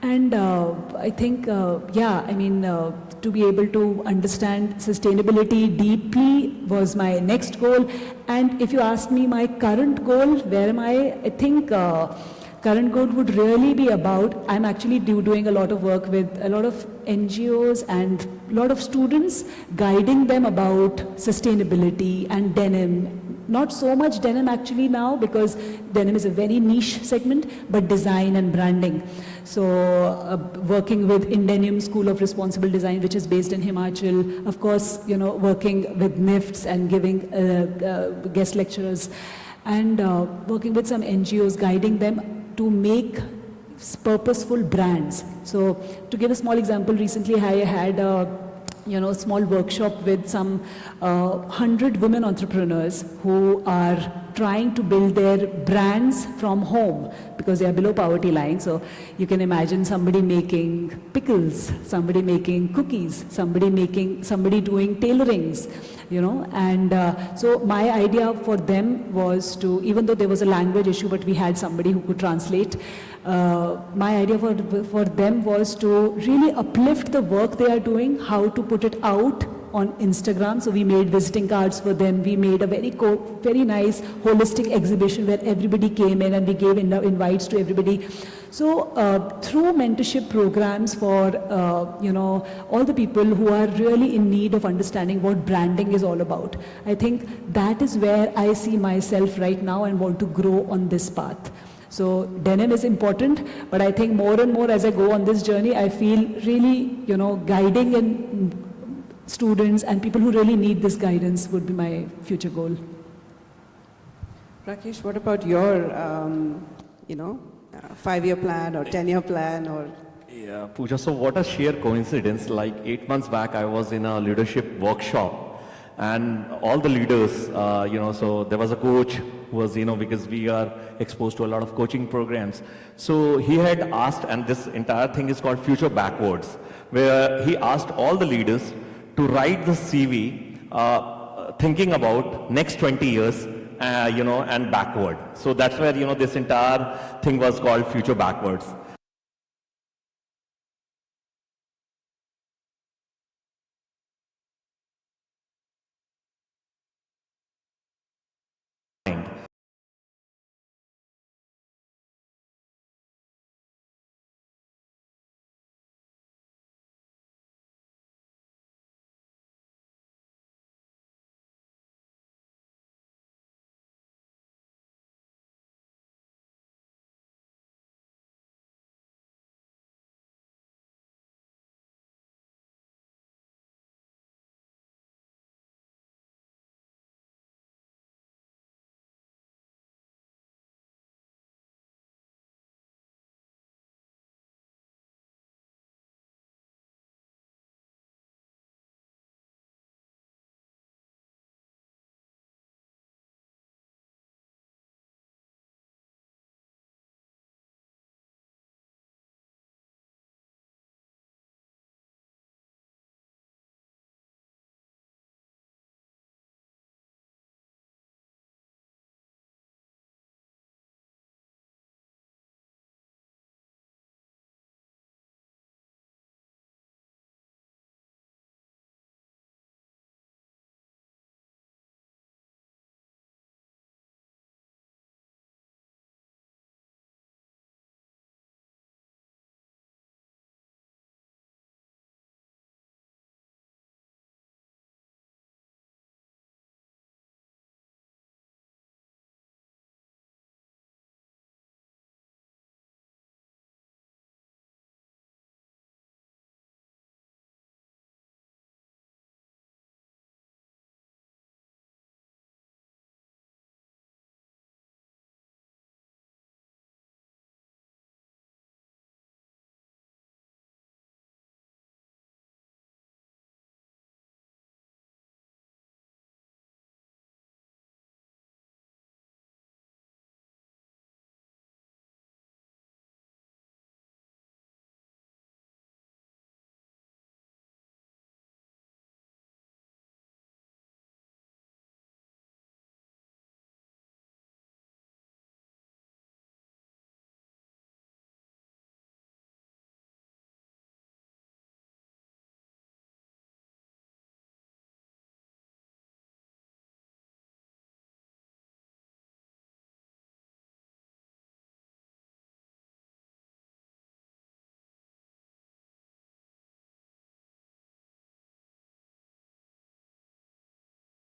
And I think, to be able to understand sustainability deeply was my next goal. And if you ask me my current goal, where am I think current goal would really be about, I'm actually doing a lot of work with a lot of NGOs and a lot of students, guiding them about sustainability and denim. Not so much denim actually now, because denim is a very niche segment, but design and branding. So working with Indenim School of Responsible Design, which is based in Himachal, of course, you know, working with NIFTs and giving guest lectures, and working with some NGOs, guiding them to make purposeful brands. So to give a small example, recently I had a small workshop with some 100 women entrepreneurs who are trying to build their brands from home because they are below poverty line. So you can imagine somebody making pickles, somebody making cookies, somebody doing tailorings, you know. And so my idea for them was to, even though there was a language issue, but we had somebody who could translate. My idea for them was to really uplift the work they are doing, how to put it out on Instagram. So we made visiting cards for them. We made a very nice holistic exhibition where everybody came in and we gave invites to everybody. So through mentorship programs for all the people who are really in need of understanding what branding is all about, I think that is where I see myself right now and want to grow on this path. So denim is important, but I think more and more as I go on this journey, I feel really, guiding in students and people who really need this guidance would be my future goal. Rakesh, what about your, 5-year plan or 10-year plan or? Yeah, Pooja, so what a sheer coincidence. Like 8 months back, I was in a leadership workshop and all the leaders, so there was a coach who was, because we are exposed to a lot of coaching programs. So he had asked, and this entire thing is called Future Backwards, where he asked all the leaders to write the CV thinking about next 20 years, and backward. So that's where, this entire thing was called Future Backwards.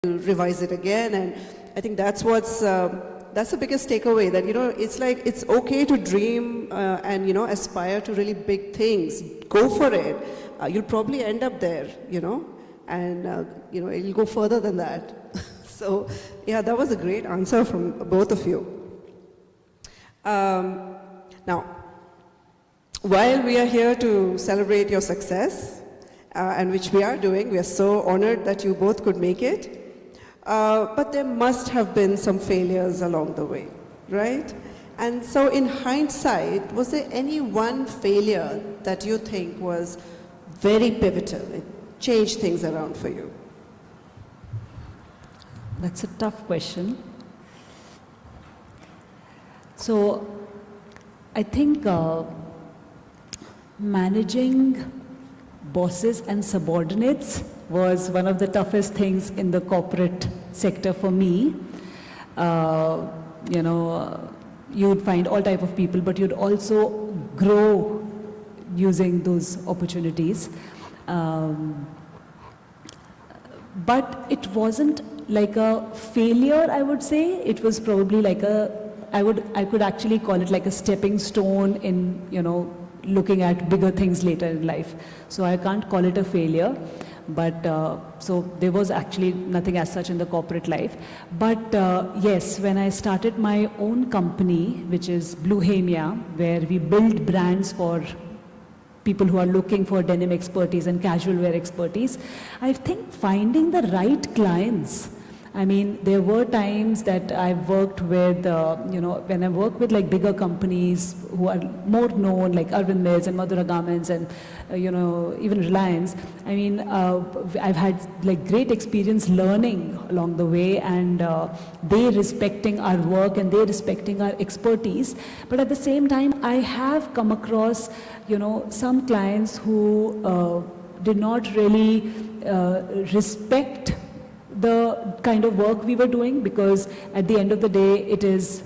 Revise it again, and I think that's that's the biggest takeaway, that it's like it's okay to dream and aspire to really big things. Go for it. You'll probably end up there, and it'll go further than that. So yeah, that was a great answer from both of you. Now, while we are here to celebrate your success, and which we are doing, we are so honored that you both could make it. But there must have been some failures along the way, right? And so in hindsight, was there any one failure that you think was very pivotal? It changed things around for you? That's a tough question. So I think managing bosses and subordinates was one of the toughest things in the corporate sector for me. You'd find all type of people, but you'd also grow using those opportunities. But it wasn't like a failure, I would say. It was probably like I could actually call it like a stepping stone in, looking at bigger things later in life. So I can't call it a failure. But so there was actually nothing as such in the corporate life. But yes, when I started my own company, which is Bluehemia, where we build brands for people who are looking for denim expertise and casual wear expertise, I think finding the right clients. I mean, there were times that I've worked with, when I work with like bigger companies who are more known, like Arvind Mills and Madhura Garments and, even Reliance. I mean, I've had like great experience learning along the way, and they respecting our work and they respecting our expertise. But at the same time, I have come across, some clients who did not really respect the kind of work we were doing, because at the end of the day it is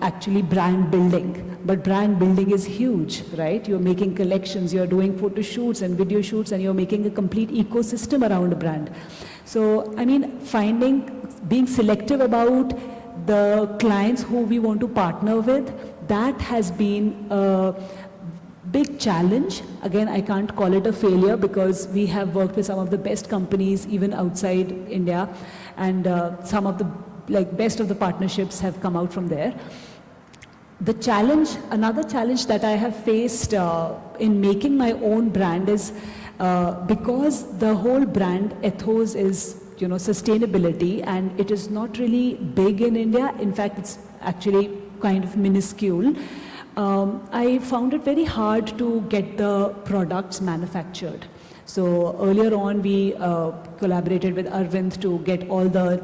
actually brand building, but brand building is huge, right? You're making collections, you're doing photo shoots and video shoots, and you're making a complete ecosystem around a brand. So I mean, being selective about the clients who we want to partner with, that has been a big challenge. Again, I can't call it a failure, because we have worked with some of the best companies even outside India, and some of the best of the partnerships have come out from there. Another challenge that I have faced in making my own brand is because the whole brand ethos is sustainability, and it is not really big in India. In fact, it's actually kind of minuscule. I found it very hard to get the products manufactured. So earlier on, we collaborated with Arvind to get all the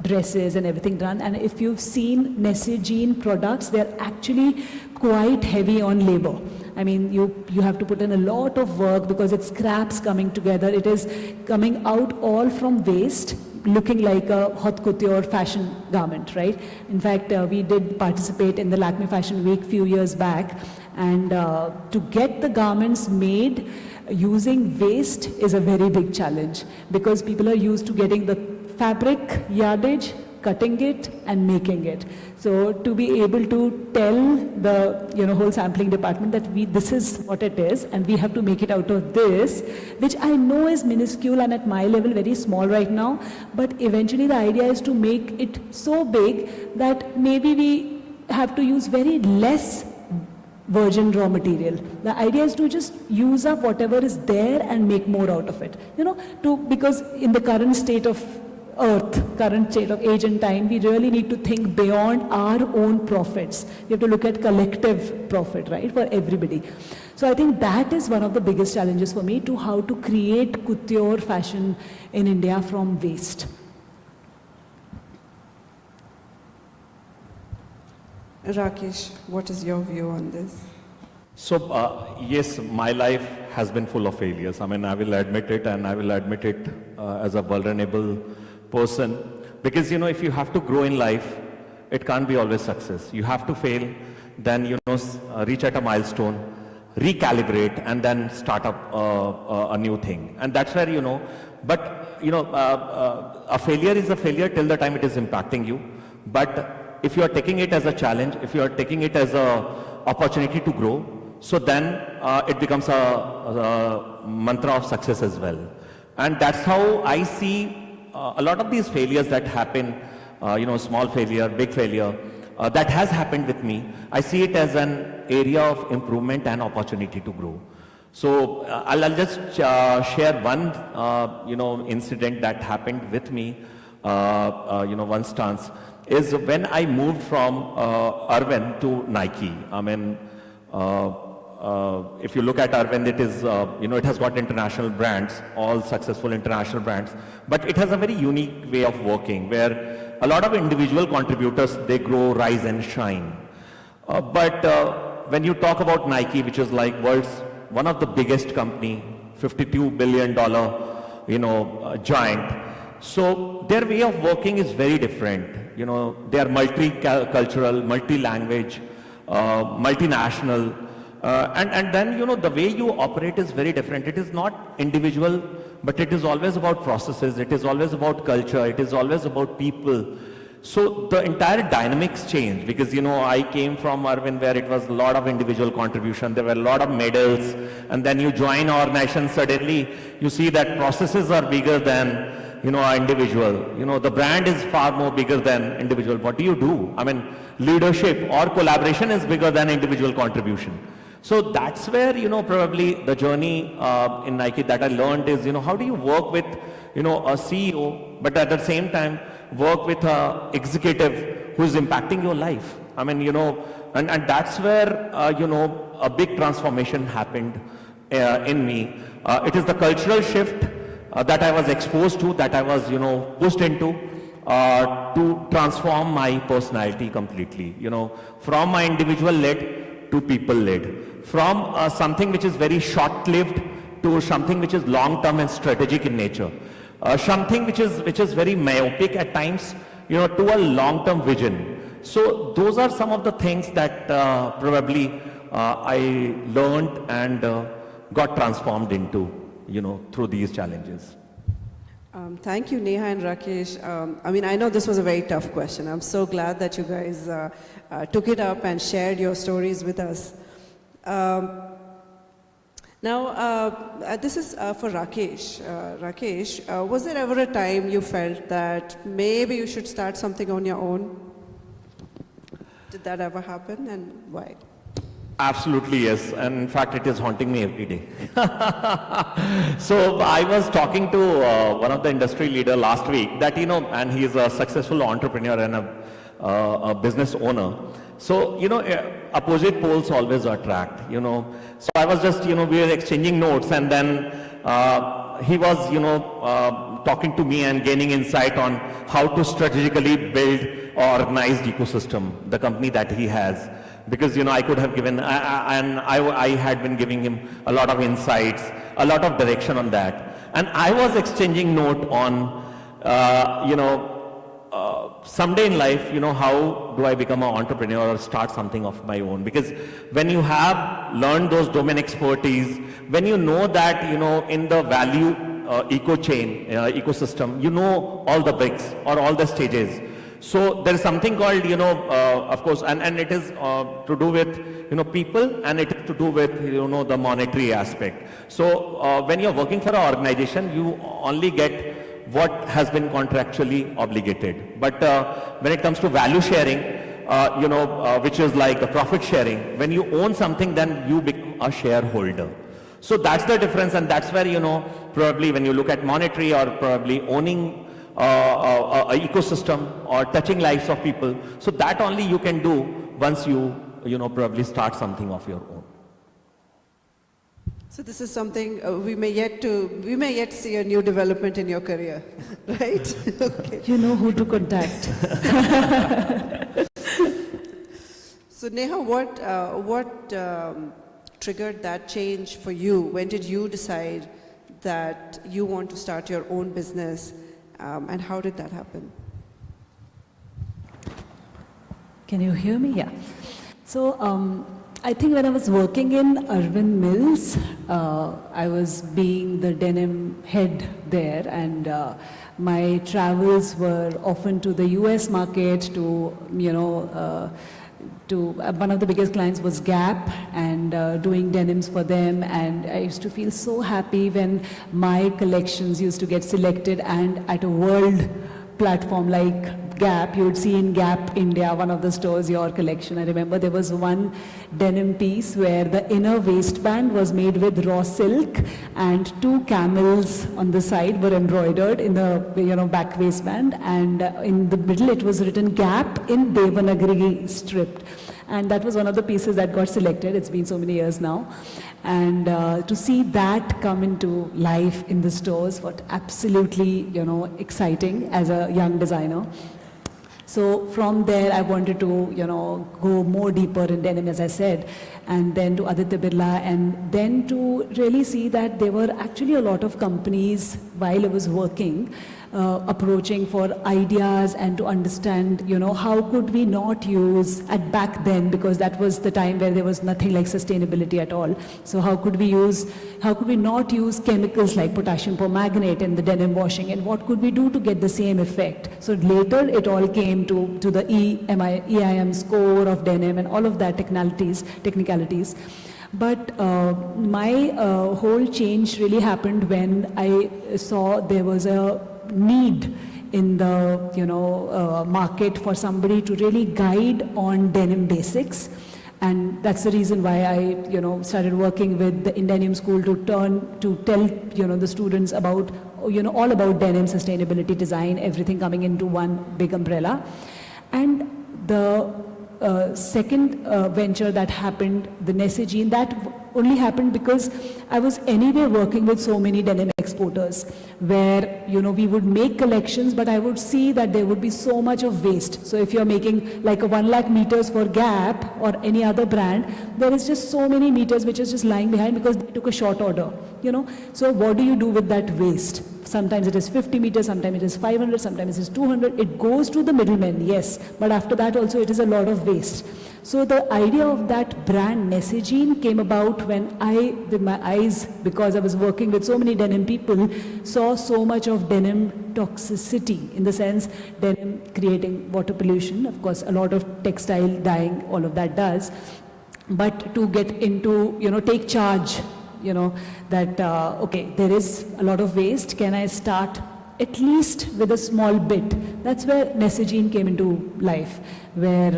dresses and everything done. And if you've seen Nessie Jean products, they're actually quite heavy on labor. I mean, you have to put in a lot of work, because it's scraps coming together. It is coming out all from waste, looking like a haute couture fashion garment, right? In fact, we did participate in the Lakme Fashion Week few years back, and to get the garments made using waste is a very big challenge, because people are used to getting the fabric yardage, cutting it and making it. So to be able to tell the whole sampling department that this is what it is, and we have to make it out of this, which I know is minuscule and at my level very small right now, but eventually the idea is to make it so big that maybe we have to use very less virgin raw material. The idea is to just use up whatever is there and make more out of it. Because in the current state of current state of age and time, we really need to think beyond our own profits. We have to look at collective profit, right, for everybody. So I think that is one of the biggest challenges for me, to how to create couture fashion in India from waste. Rakesh, what is your view on this? So, yes, my life has been full of failures. I mean, I will admit it, and I will admit it as a vulnerable person. Because, if you have to grow in life, it can't be always success. You have to fail, then, reach at a milestone, recalibrate, and then start up a new thing. And that's where, a failure is a failure till the time it is impacting you. But if you are taking it as a challenge, if you are taking it as a opportunity to grow, so then it becomes a mantra of success as well. And that's how I see a lot of these failures that happen, small failure, big failure, that has happened with me. I see it as an area of improvement and opportunity to grow. So I'll just share one, incident that happened with me, one stance, is when I moved from Arvind to Nike. I mean, if you look at Arvind, it is, it has got international brands, all successful international brands, but it has a very unique way of working, where a lot of individual contributors, they grow, rise and shine. But when you talk about Nike, which is like world's one of the biggest company, $52 billion, giant. So their way of working is very different. They are multicultural, multi-language, multinational, and then the way you operate is very different. It is not individual, but it is always about processes. It is always about culture. It is always about people. So the entire dynamics change because, I came from Arvind where it was a lot of individual contribution. There were a lot of medals. And then you join our organization, suddenly you see that processes are bigger than, our individual. The brand is far more bigger than individual. What do you do? I mean, leadership or collaboration is bigger than individual contribution. So that's where, probably the journey in Nike that I learned is, how do you work with, a CEO, but at the same time, work with an executive who is impacting your life. I mean, and that's where, a big transformation happened in me. It is the cultural shift that I was exposed to, that I was, pushed into to transform my personality completely, from my individual led to people led. From something which is very short-lived to something which is long-term and strategic in nature. Something which is very myopic at times, to a long-term vision. So those are some of the things that probably I learned and got transformed into, through these challenges. Thank you, Neha and Rakesh. I know this was a very tough question. I'm so glad that you guys took it up and shared your stories with us. Now, this is for Rakesh. Rakesh, was there ever a time you felt that maybe you should start something on your own? Did that ever happen, and why? Absolutely, yes. And in fact, it is haunting me every day. So I was talking to one of the industry leader last week that, and he is a successful entrepreneur and a business owner. So, opposite poles always attract, So I was just, we were exchanging notes and then he was, talking to me and gaining insight on how to strategically build an organized ecosystem, the company that he has. Because, I could have given, I had been giving him a lot of insights, a lot of direction on that. And I was exchanging note on, someday in life, how do I become an entrepreneur or start something of my own? Because when you have learned those domain expertise, when you know that, in the value ecosystem, all the bricks or all the stages. So there is something called, of course, and it is to do with, people, and it is to do with, the monetary aspect. So when you're working for an organization, you only get what has been contractually obligated. But when it comes to value sharing, which is like the profit sharing, when you own something, then you become a shareholder. So that's the difference, and that's where, probably when you look at monetary or probably owning a ecosystem or touching lives of people, so that only you can do once you, probably start something of your own. So this is something we may yet see a new development in your career, right? Okay. You know who to contact. So Neha, what triggered that change for you? When did you decide that you want to start your own business, and how did that happen? Can you hear me? Yeah. So I think when I was working in Arvind Mills, I was being the denim head there, and my travels were often to the US market, to, one of the biggest clients was Gap, and doing denims for them, and I used to feel so happy when my collections used to get selected, and at a world platform like Gap, you would see in Gap India, one of the stores, your collection. I remember there was one denim piece where the inner waistband was made with raw silk and 2 camels on the side were embroidered in the back waistband, and in the middle it was written Gap in Devanagari script. And that was one of the pieces that got selected. It's been so many years now. And to see that come into life in the stores was absolutely, exciting as a young designer. So from there, I wanted to, go more deeper in denim, as I said, and then to Aditya Birla, and then to really see that there were actually a lot of companies while I was working, approaching for ideas and to understand, how could we not use, at back then, because that was the time where there was nothing like sustainability at all. So how could we not use chemicals like potassium permanganate in the denim washing, and what could we do to get the same effect? So later it all came to the EIM score of denim and all of that technicalities. But my whole change really happened when I saw there was a need in the market for somebody to really guide on denim basics. And that's the reason why I started working with the Denim School to tell the students about all about denim, sustainability, design, everything coming into one big umbrella. And the second venture that happened, the Nesegene, that only happened because I was anyway working with so many denim exporters where, we would make collections, but I would see that there would be so much of waste. So if you're making like a 1 lakh meters for Gap or any other brand, there is just so many meters which is just lying behind because they took a short order, So what do you do with that waste? Sometimes it is 50 meters, sometimes it is 500, sometimes it is 200. It goes to the middlemen, yes, but after that also it is a lot of waste. So the idea of that brand Nesegene came about when I, with my eyes, because I was working with so many denim people, saw so much of denim toxicity, in the sense denim creating water pollution. Of course, a lot of textile dyeing, all of that does. But to get into, take charge, that, okay, there is a lot of waste. Can I start at least with a small bit? That's where Nesegene came into life, where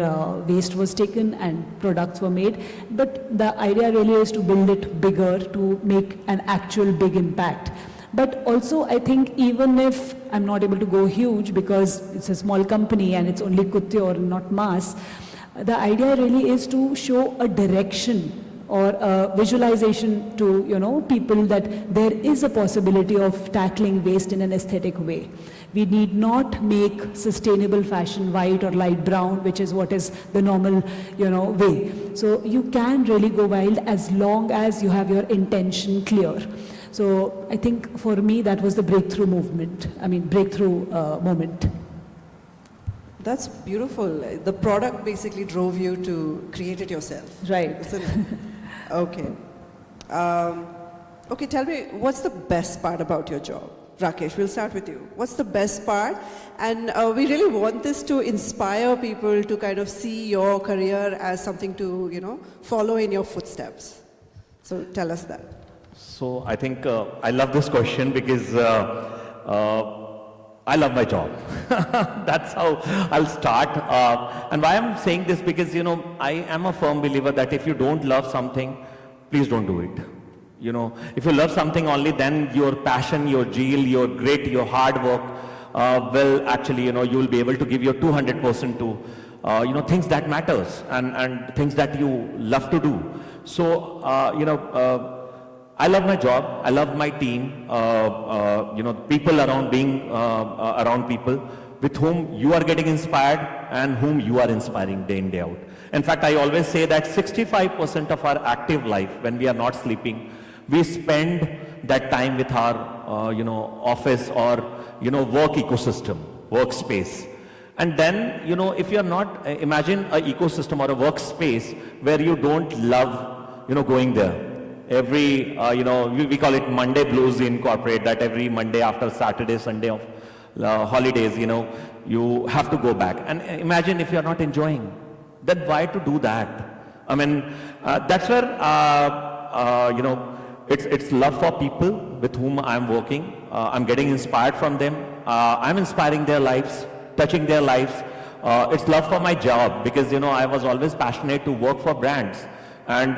waste was taken and products were made. But the idea really is to build it bigger, to make an actual big impact. But also, I think even if I'm not able to go huge because it's a small company and it's only couture, not mass, the idea really is to show a direction or a visualization to people that there is a possibility of tackling waste in an aesthetic way. We need not make sustainable fashion white or light brown, which is what is the normal way. So you can really go wild as long as you have your intention clear. So I think for me that was the breakthrough moment. That's beautiful. The product basically drove you to create it yourself. Right. Isn't it? Okay. Okay, tell me, what's the best part about your job? Rakesh, we'll start with you. What's the best part? And we really want this to inspire people to kind of see your career as something to, follow in your footsteps. So tell us that. So I think I love this question because I love my job. That's how I'll start. And why I'm saying this, because, I am a firm believer that if you don't love something, please don't do it. If you love something only, then your passion, your zeal, your grit, your hard work will actually, you will be able to give your 200% to, things that matters and things that you love to do. So, I love my job, I love my team, people around, being around people with whom you are getting inspired and whom you are inspiring day in, day out. In fact, I always say that 65% of our active life, when we are not sleeping, we spend that time with our, office or, work ecosystem, workspace. And then, if you're not, imagine an ecosystem or a workspace where you don't love, going there. Every, we call it Monday blues in corporate, that every Monday after Saturday, Sunday of holidays, you have to go back. And imagine if you're not enjoying, then why to do that? I mean, that's where, it's love for people with whom I'm working. I'm getting inspired from them. I'm inspiring their lives, touching their lives. It's love for my job because, I was always passionate to work for brands. And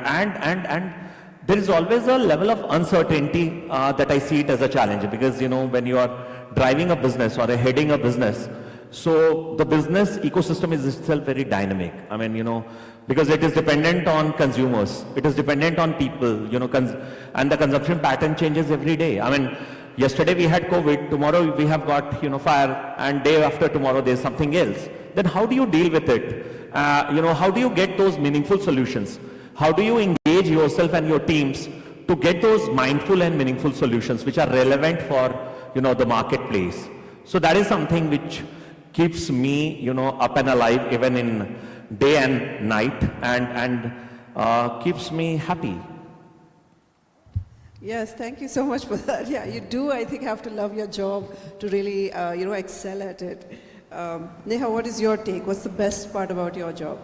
there is always a level of uncertainty that I see it as a challenge because, when you are driving a business or heading a business, so the business ecosystem is itself very dynamic. I mean, because it is dependent on consumers, it is dependent on people, and the consumption pattern changes every day. I mean, yesterday we had COVID, tomorrow we have got, fire, and day after tomorrow there's something else. Then how do you deal with it? How do you get those meaningful solutions? How do you engage yourself and your teams to get those mindful and meaningful solutions which are relevant for, the marketplace? So that is something which keeps me, up and alive even in day and night, and keeps me happy. Yes, thank you so much for that. Yeah, you do, I think, have to love your job to really, excel at it. Neha, what is your take? What's the best part about your job?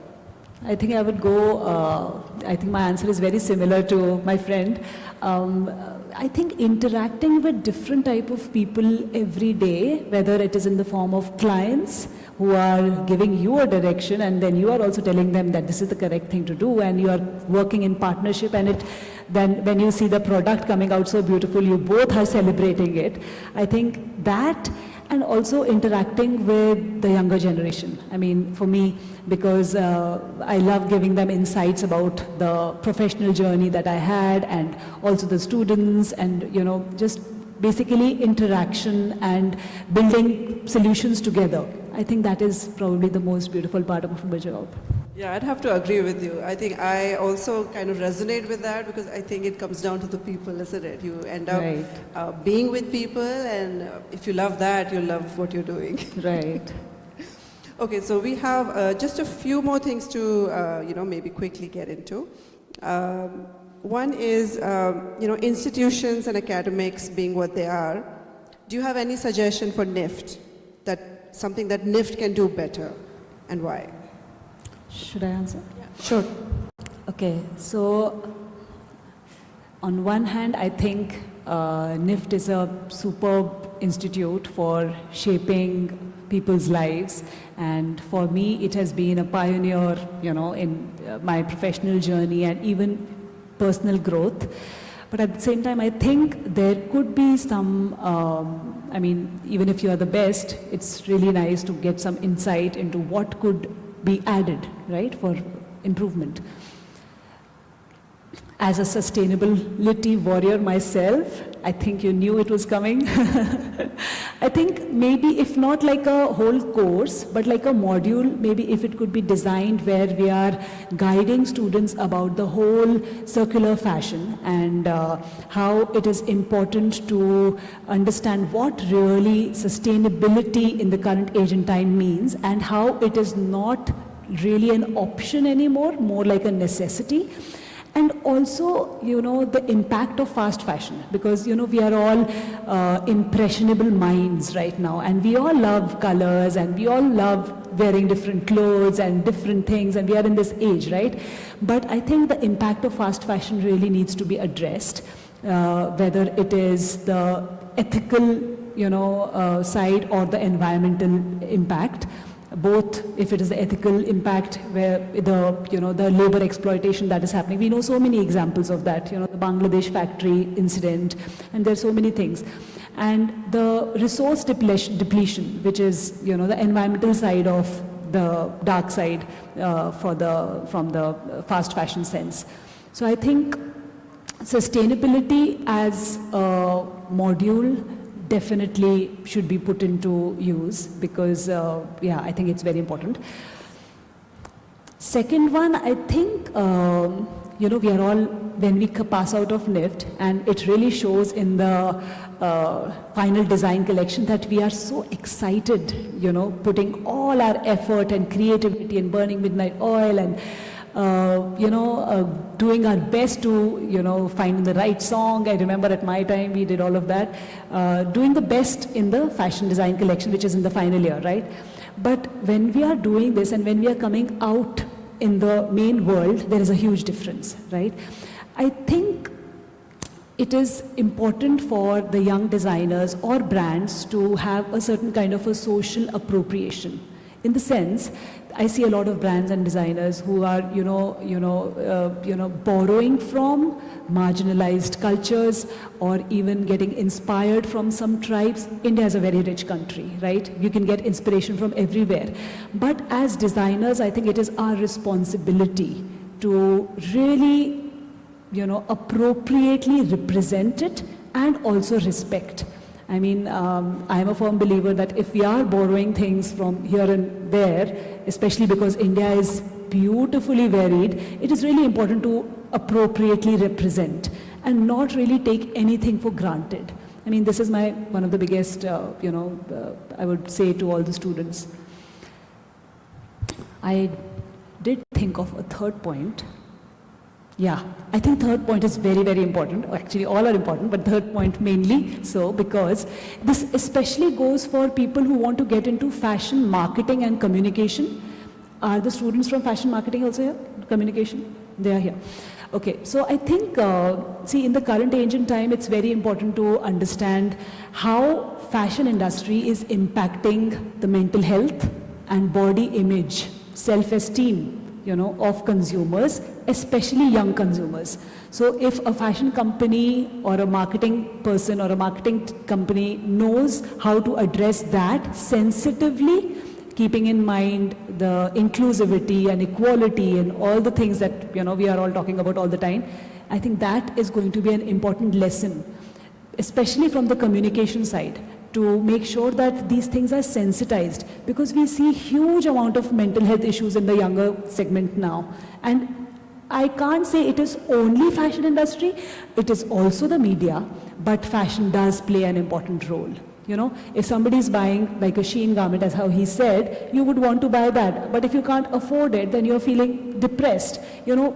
I think I would go, I think my answer is very similar to my friend. I think interacting with different type of people every day, whether it is in the form of clients who are giving you a direction and then you are also telling them that this is the correct thing to do, and you are working in partnership, and then when you see the product coming out so beautiful, you both are celebrating it. I think that, and also interacting with the younger generation. I mean, for me, because I love giving them insights about the professional journey that I had, and also the students, and just basically interaction and building solutions together. I think that is probably the most beautiful part of my job. Yeah, I'd have to agree with you. I think I also kind of resonate with that, because I think it comes down to the people, isn't it? You end up Right. being with people, and if you love that, you love what you're doing. Right. Okay, so we have just a few more things to, maybe quickly get into. One is, institutions and academics being what they are. Do you have any suggestion for NIFT, something that NIFT can do better, and why? Should I answer? Yeah. Sure. Okay, so on one hand, I think NIFT is a superb institute for shaping people's lives, and for me, it has been a pioneer, in my professional journey and even personal growth. But at the same time, I think there could be some, even if you are the best, it's really nice to get some insight into what could be added, right, for improvement. As a sustainability warrior myself, I think you knew it was coming. I think maybe if not like a whole course, but like a module, maybe if it could be designed where we are guiding students about the whole circular fashion, and how it is important to understand what really sustainability in the current age and time means, and how it is not really an option anymore, more like a necessity. And also, the impact of fast fashion, because, we are all impressionable minds right now, and we all love colors, and we all love wearing different clothes and different things, and we are in this age, right? But I think the impact of fast fashion really needs to be addressed, whether it is the ethical, side, or the environmental impact. Both, if it is the ethical impact, where the labor exploitation that is happening. We know so many examples of that, the Bangladesh factory incident, and there are so many things. And the resource depletion, which is, the environmental side of the dark side from the fast fashion sense. So I think sustainability as a module definitely should be put into use, because, I think it's very important. Second one, I think, we are all, when we pass out of NIFT, and it really shows in the final design collection that we are so excited, putting all our effort and creativity and burning midnight oil, and doing our best to, find the right song. I remember at my time we did all of that, doing the best in the fashion design collection, which is in the final year, right? But when we are doing this and when we are coming out in the main world, there is a huge difference, right? I think it is important for the young designers or brands to have a certain kind of a social appropriation. In the sense, I see a lot of brands and designers who are, borrowing from marginalized cultures, or even getting inspired from some tribes. India is a very rich country, right? You can get inspiration from everywhere. But as designers, I think it is our responsibility to really, appropriately represent it and also respect. I mean, I'm a firm believer that if we are borrowing things from here and there, especially because India is beautifully varied, it is really important to appropriately represent and not really take anything for granted. I mean, this is one of the biggest, I would say to all the students. I did think of a third point. Yeah, I think third point is very, very important. Actually, all are important, but third point mainly so, because this especially goes for people who want to get into fashion marketing and communication. Are the students from fashion marketing also here? Communication? They are here. Okay, so I think, see, in the current age and time, it's very important to understand how fashion industry is impacting the mental health and body image, self-esteem, of consumers, especially young consumers. So if a fashion company or a marketing person or a marketing company knows how to address that sensitively, keeping in mind the inclusivity and equality and all the things that we are all talking about all the time, I think that is going to be an important lesson, especially from the communication side, to make sure that these things are sensitized, because we see huge amount of mental health issues in the younger segment now. And I can't say it is only fashion industry, it is also the media, but fashion does play an important role. If somebody is buying like a Shein garment, as how he said, you would want to buy that. But if you can't afford it, then you're feeling depressed,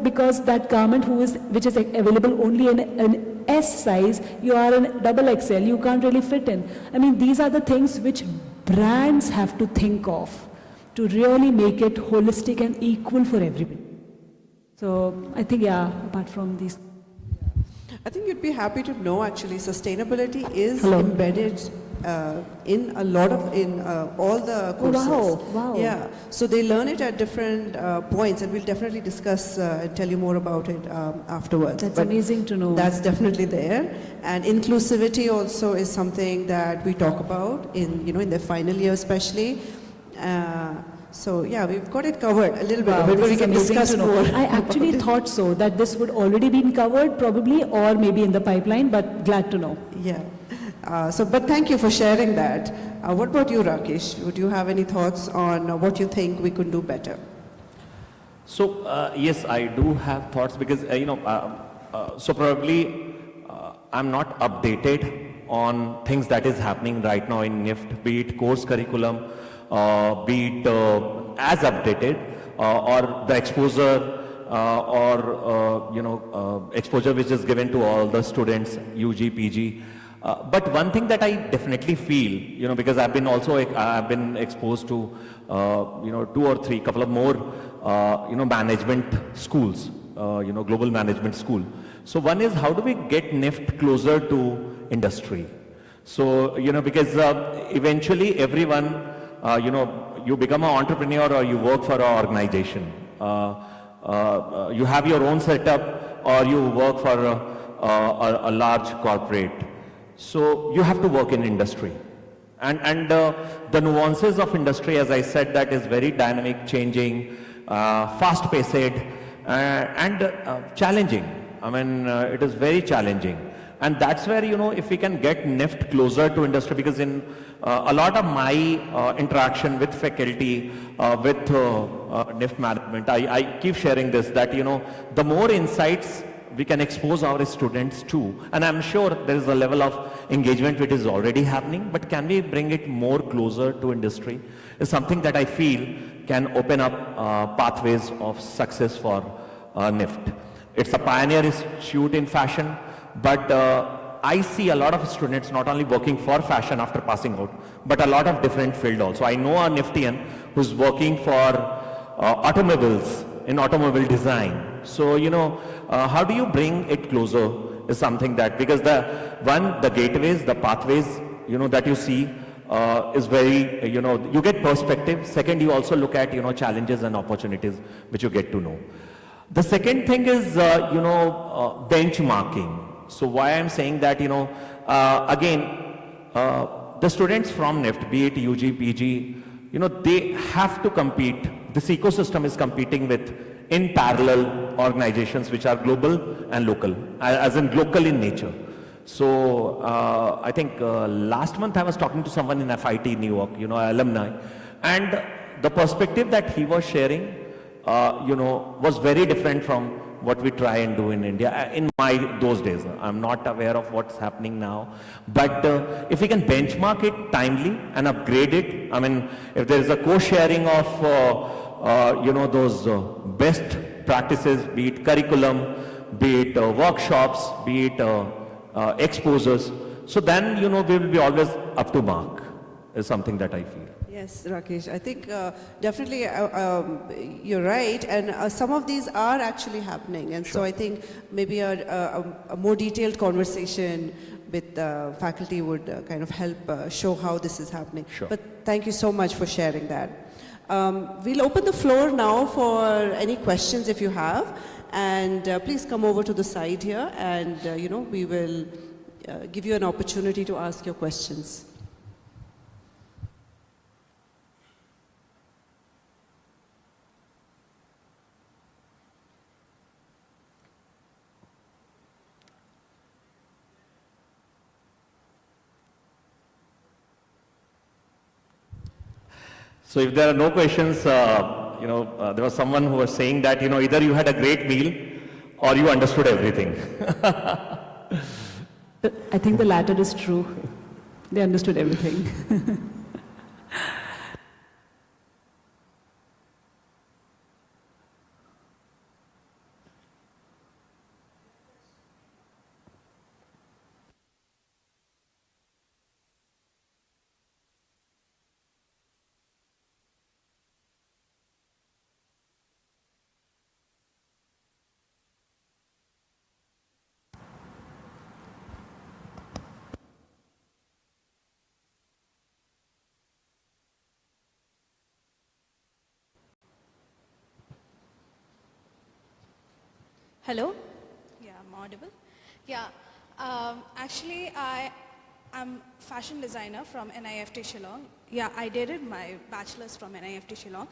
because that garment which is available only in an S size, you are in double XL, you can't really fit in. I mean, these are the things which brands have to think of to really make it holistic and equal for everybody. So I think, yeah, apart from these. I think you'd be happy to know actually sustainability is Hello. embedded in a lot of, all the courses. Oh, wow. Yeah, so they learn it at different points, and we'll definitely discuss and tell you more about it afterwards. That's But amazing to know. that's definitely there. And inclusivity also is something that we talk about in, in the final year especially. So yeah, we've got it covered a little bit. Wow, Maybe this we is can amazing discuss to know. more. I actually about it. thought so, that this would already been covered probably, or maybe in the pipeline, but glad to know. Yeah. But thank you for sharing that. What about you, Rakesh? Would you have any thoughts on what you think we could do better? So yes, I do have thoughts because so probably I'm not updated on things that is happening right now in NIFT, be it course curriculum, be it as updated, or the exposure, exposure which is given to all the students, UG, PG. But one thing that I definitely feel, because I've been exposed to, 2 or 3, couple of more, management schools, global management school. So one is, how do we get NIFT closer to industry? So, because eventually everyone, you become an entrepreneur or you work for an organization. You have your own setup or you work for a large corporate. So you have to work in industry. And the nuances of industry, as I said, that is very dynamic, changing, fast-paced, and challenging. I mean, it is very challenging. And that's where, if we can get NIFT closer to industry, because in a lot of my interaction with faculty, with NIFT management, I keep sharing this, that, the more insights we can expose our students to, and I'm sure there is a level of engagement which is already happening, but can we bring it more closer to industry is something that I feel can open up pathways of success for NIFT. It's a pioneer institute in fashion, but I see a lot of students not only working for fashion after passing out, but a lot of different field also. I know a NIFTian who's working for automobiles, in automobile design. So, how do you bring it closer is something that, because the gateways, the pathways, that you see is very, you get perspective. Second, you also look at, challenges and opportunities which you get to know. The second thing is, benchmarking. So why I'm saying that, the students from NIFT, be it UG, PG, they have to compete. This ecosystem is competing with, in parallel, organizations which are global and local, as in local in nature. So I think last month I was talking to someone in FIT New York, alumni, and the perspective that he was sharing, was very different from what we try and do in India in those days. I'm not aware of what's happening now, but if we can benchmark it timely and upgrade it, I mean, if there is a co-sharing of, those best practices, be it curriculum, be it workshops, be it exposures, so then, we will be always up to mark, is something that I feel. Yes, Rakesh, I think definitely you're right, and some of these are actually happening, and so I think maybe a more detailed conversation with the faculty would kind of help show how this is happening. Sure. But thank you so much for sharing that. We'll open the floor now for any questions if you have, and please come over to the side here, and we will give you an opportunity to ask your questions. So if there are no questions, there was someone who was saying that, either you had a great meal or you understood everything. I think the latter is true. They understood everything. Hello? Yeah, I'm audible. Yeah, actually I'm fashion designer from NIFT Shillong. Yeah, I did my bachelor's from NIFT Shillong.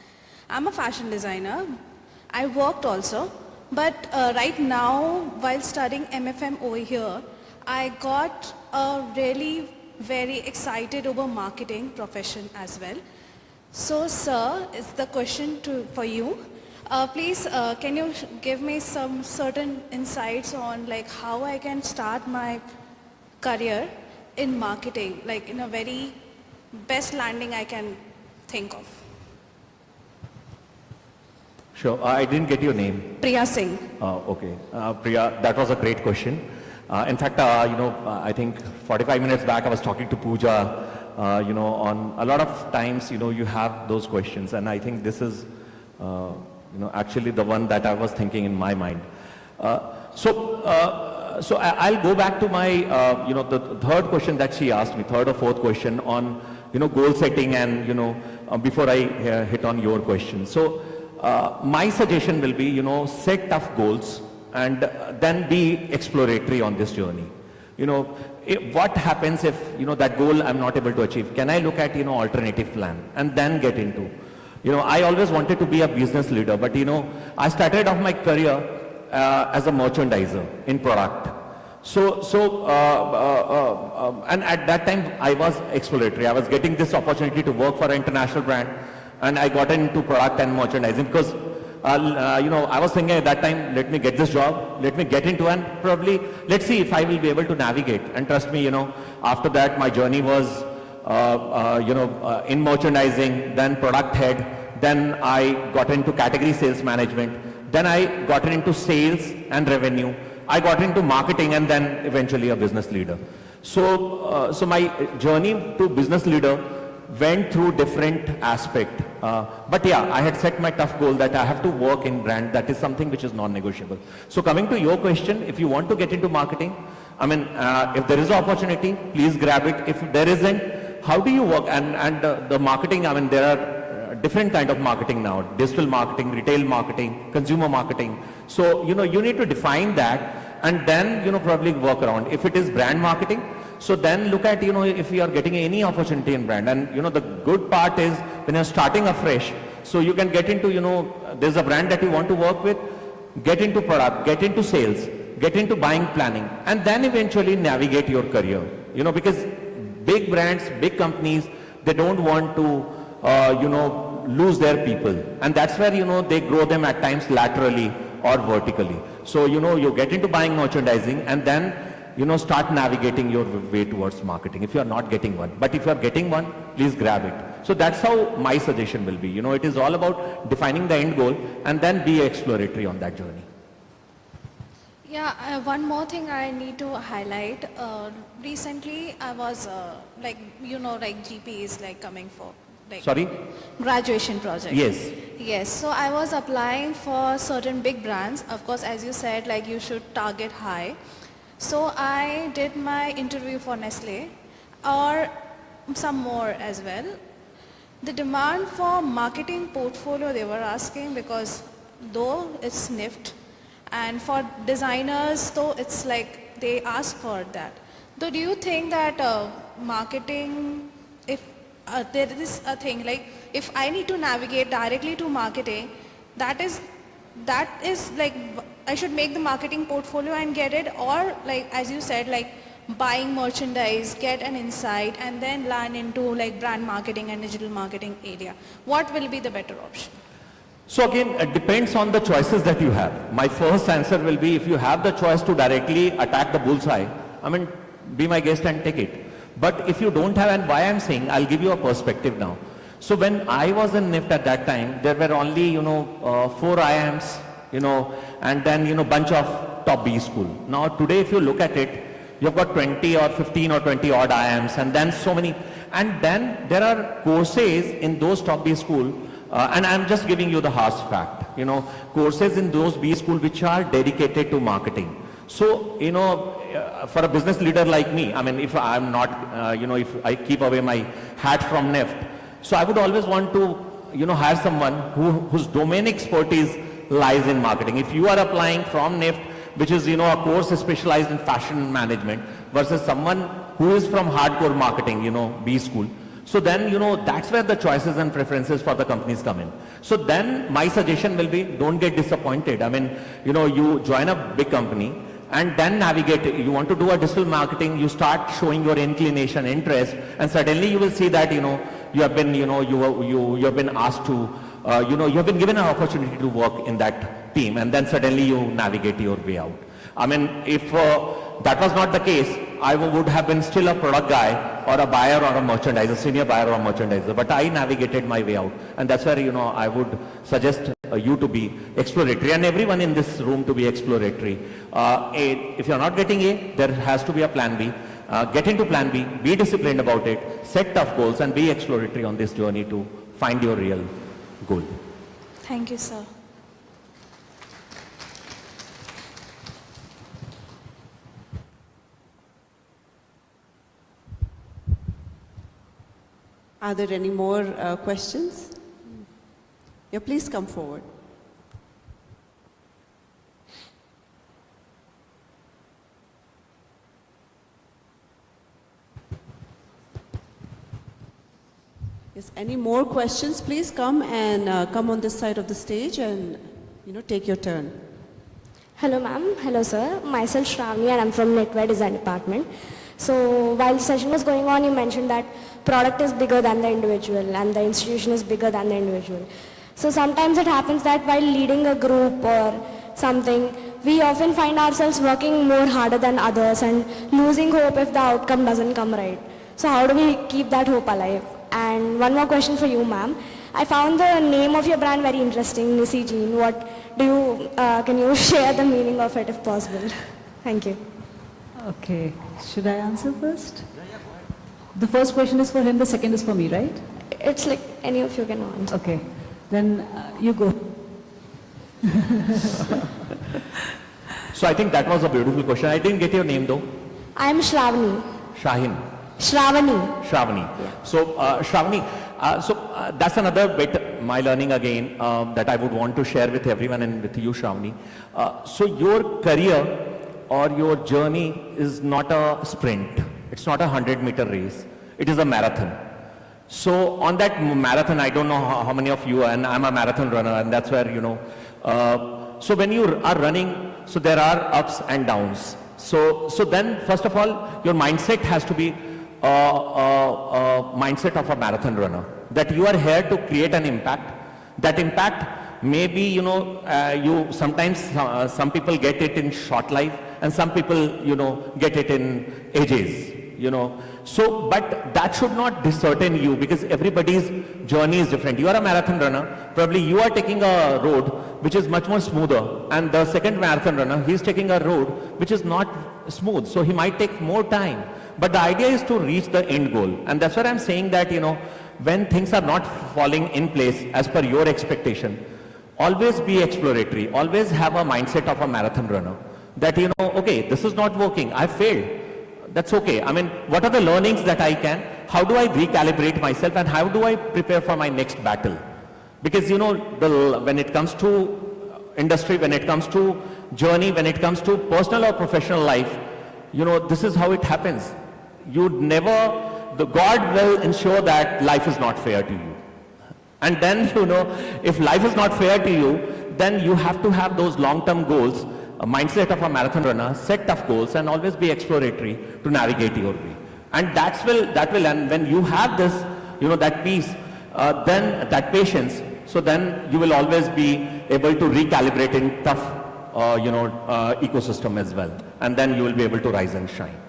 I'm a fashion designer. I worked also, but right now while studying MFM over here, I got really very excited over marketing profession as well. So sir, is the question for you. Please, can you give me some certain insights on like how I can start my career in marketing, like in a very best landing I can think of. Sure, I didn't get your name. Priya Singh. Okay, Priya, that was a great question. In fact, I think 45 minutes back I was talking to Pooja, on a lot of times, you have those questions, and I think this is, actually the one that I was thinking in my mind. So I'll go back to my, the third question that she asked me, third or fourth question on, goal setting and, before I hit on your question. So my suggestion will be, set tough goals and then be exploratory on this journey. What happens if, that goal I'm not able to achieve? Can I look at, alternative plan and then get into? I always wanted to be a business leader, but I started off my career as a merchandiser in product. And at that time I was exploratory. I was getting this opportunity to work for an international brand, and I got into product and merchandising because, I was thinking at that time, let me get this job, let me get into, and probably let's see if I will be able to navigate. And trust me, after that my journey was in merchandising, then product head, then I got into category sales management, then I got into sales and revenue, I got into marketing, and then eventually a business leader. So my journey to business leader went through different aspect. But yeah, I had set my tough goal that I have to work in brand. That is something which is non-negotiable. So coming to your question, if you want to get into marketing, if there is an opportunity, please grab it. If there isn't, how do you work? And the marketing, there are different kind of marketing now. Digital marketing, retail marketing, consumer marketing. So, you need to define that and then, probably work around. If it is brand marketing, so then look at, if you are getting any opportunity in brand. And, the good part is when you're starting afresh, so you can get into, there's a brand that you want to work with, get into product, get into sales, get into buying planning, and then eventually navigate your career. You know, because big brands, big companies, they don't want to, lose their people. And that's where, they grow them at times laterally or vertically. So, you get into buying merchandising and then, start navigating your way towards marketing if you are not getting one. But if you are getting one, please grab it. So that's how my suggestion will be. It is all about defining the end goal and then be exploratory on that journey. Yeah, one more thing I need to highlight. Recently, I was like GP is like coming for Sorry? graduation project. Yes. Yes, so I was applying for certain big brands. Of course, as you said, like you should target high. So I did my interview for Nestle or some more as well. The demand for marketing portfolio they were asking, because though it's NIFT, and for designers, though it's like they ask for that. So do you think that marketing, if there is a thing like if I need to navigate directly to marketing, that is like I should make the marketing portfolio and get it, or like as you said, like buying merchandise, get an insight, and then learn into like brand marketing and digital marketing area? What will be the better option? So again, it depends on the choices that you have. My first answer will be, if you have the choice to directly attack the bullseye, be my guest and take it. But if you don't have, and why I'm saying, I'll give you a perspective now. So when I was in NIFT at that time, there were only, 4 IIMs, and then, bunch of top B school. Now today, if you look at it, you've got 20 or 15 or 20 odd IIMs, and then so many, and then there are courses in those top B school, and I'm just giving you the harsh fact, courses in those B school which are dedicated to marketing. So, for a business leader like me, if I'm not, if I keep away my hat from NIFT, so I would always want to, hire someone whose domain expertise lies in marketing. If you are applying from NIFT, which is, a course specialized in fashion management, versus someone who is from hardcore marketing, B school, so then, that's where the choices and preferences for the companies come in. So then my suggestion will be, don't get disappointed. You join a big company and then navigate. You want to do a digital marketing, you start showing your inclination, interest, and suddenly you will see that, you have been, you have been asked to, you have been given an opportunity to work in that team, and then suddenly you navigate your way out. If that was not the case, I would have been still a product guy or a buyer or a merchandiser, senior buyer or a merchandiser, but I navigated my way out. And that's where, I would suggest you to be exploratory, and everyone in this room to be exploratory. If you're not getting A, there has to be a plan B. Get into plan B, be disciplined about it, set tough goals, and be exploratory on this journey to find your real goal. Thank you, sir. Are there any more questions? Yeah, please come forward. Yes, any more questions? Please come and come on this side of the stage and, take your turn. Hello ma'am, hello sir. Myself Shravani and I'm from Knitwear Design Department. So while the session was going on, you mentioned that product is bigger than the individual and the institution is bigger than the individual. So sometimes it happens that while leading a group or something, we often find ourselves working more harder than others and losing hope if the outcome doesn't come right. So how do we keep that hope alive? And one more question for you, ma'am. I found the name of your brand very interesting, Nisi Jean. Can you share the meaning of it if possible? Thank you. Okay, should I answer first? The first question is for him, the second is for me, right? It's like any of you can answer. Okay, then you go. So I think that was a beautiful question. I didn't get your name though. I am Shravani. Shahin. Shravani. Shravani. Yeah. So Shravani, that's another bit, my learning again, that I would want to share with everyone and with you, Shravani. So your career or your journey is not a sprint. It's not a 100-meter race. It is a marathon. So on that marathon, I don't know how many of you, and I'm a marathon runner, and that's where, so when you are running so there are ups and downs. So then, first of all, your mindset has to be a mindset of a marathon runner, that you are here to create an impact. That impact maybe, you sometimes, some people get it in short life, and some people, get it in ages, So, but that should not dishearten you, because everybody's journey is different. You are a marathon runner, probably you are taking a road which is much more smoother, and the second marathon runner, he's taking a road which is not smooth, so he might take more time. But the idea is to reach the end goal, and that's what I'm saying, that, when things are not falling in place as per your expectation, always be exploratory, always have a mindset of a marathon runner, that, okay, this is not working, I failed. That's okay. I mean, what are the learnings that I can? How do I recalibrate myself, and how do I prepare for my next battle? Because, when it comes to industry, when it comes to journey, when it comes to personal or professional life, this is how it happens. The God will ensure that life is not fair to you. And then, if life is not fair to you, then you have to have those long-term goals, a mindset of a marathon runner, set tough goals, and always be exploratory to navigate your way. And that will, and when you have this, that peace, then that patience, so then you will always be able to recalibrate in tough, ecosystem as well. And then you will be able to rise and shine.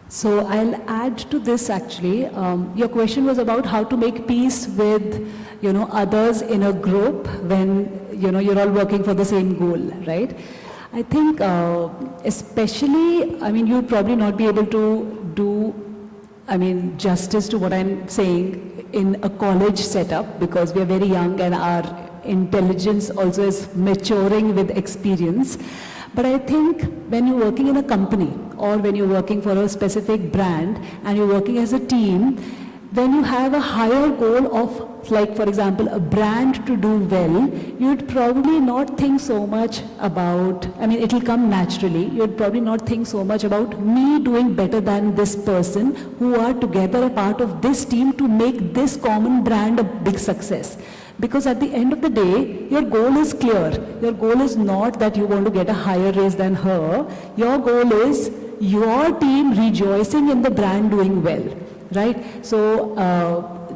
So I'll add to this actually. Your question was about how to make peace with, others in a group when, you're all working for the same goal, right? I think especially, you'll probably not be able to do, justice to what I'm saying in a college setup, because we are very young and our intelligence also is maturing with experience. But I think when you're working in a company, or when you're working for a specific brand and you're working as a team, when you have a higher goal of, like for example, a brand to do well, you'd probably not think so much about, it'll come naturally, you'd probably not think so much about me doing better than this person, who are together a part of this team to make this common brand a big success. Because at the end of the day, your goal is clear. Your goal is not that you want to get a higher raise than her. Your goal is your team rejoicing in the brand doing well, right? So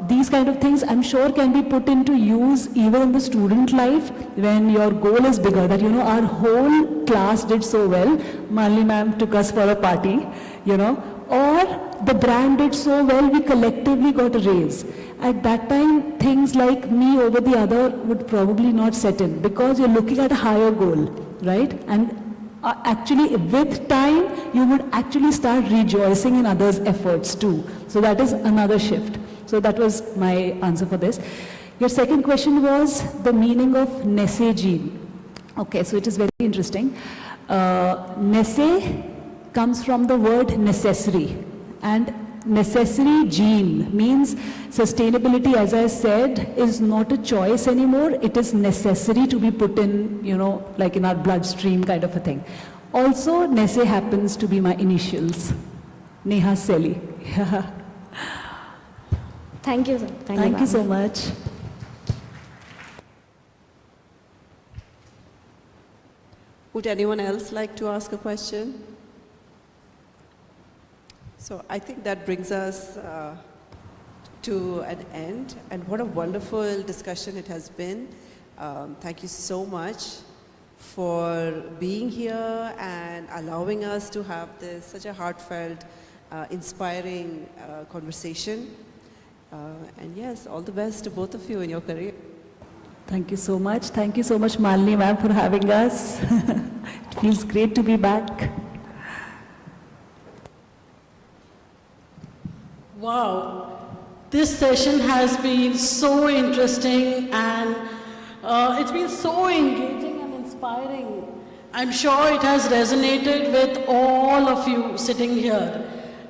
these kind of things I'm sure can be put into use even in the student life when your goal is bigger, that our whole class did so well, Malini ma'am took us for a party, or the brand did so well, we collectively got a raise. At that time, things like me over the other would probably not set in, because you're looking at a higher goal, right? And actually, with time, you would actually start rejoicing in others' efforts too. So that is another shift. So that was my answer for this. Your second question was the meaning of Nesse gene. Okay, so it is very interesting. Nesse comes from the word necessary, and necessary gene means sustainability, as I said, is not a choice anymore. It is necessary to be put in, like in our bloodstream kind of a thing. Also, Nesse happens to be my initials, Neha Selly. Thank you, sir. Thank you so much. Would anyone else like to ask a question? So I think that brings us to an end, and what a wonderful discussion it has been. Thank you so much for being here and allowing us to have this such a heartfelt, inspiring conversation. And yes, all the best to both of you in your career. Thank you so much. Thank you so much, Malini ma'am, for having us. It feels great to be back. Wow, this session has been so interesting, and it's been so engaging and inspiring. I'm sure it has resonated with all of you sitting here.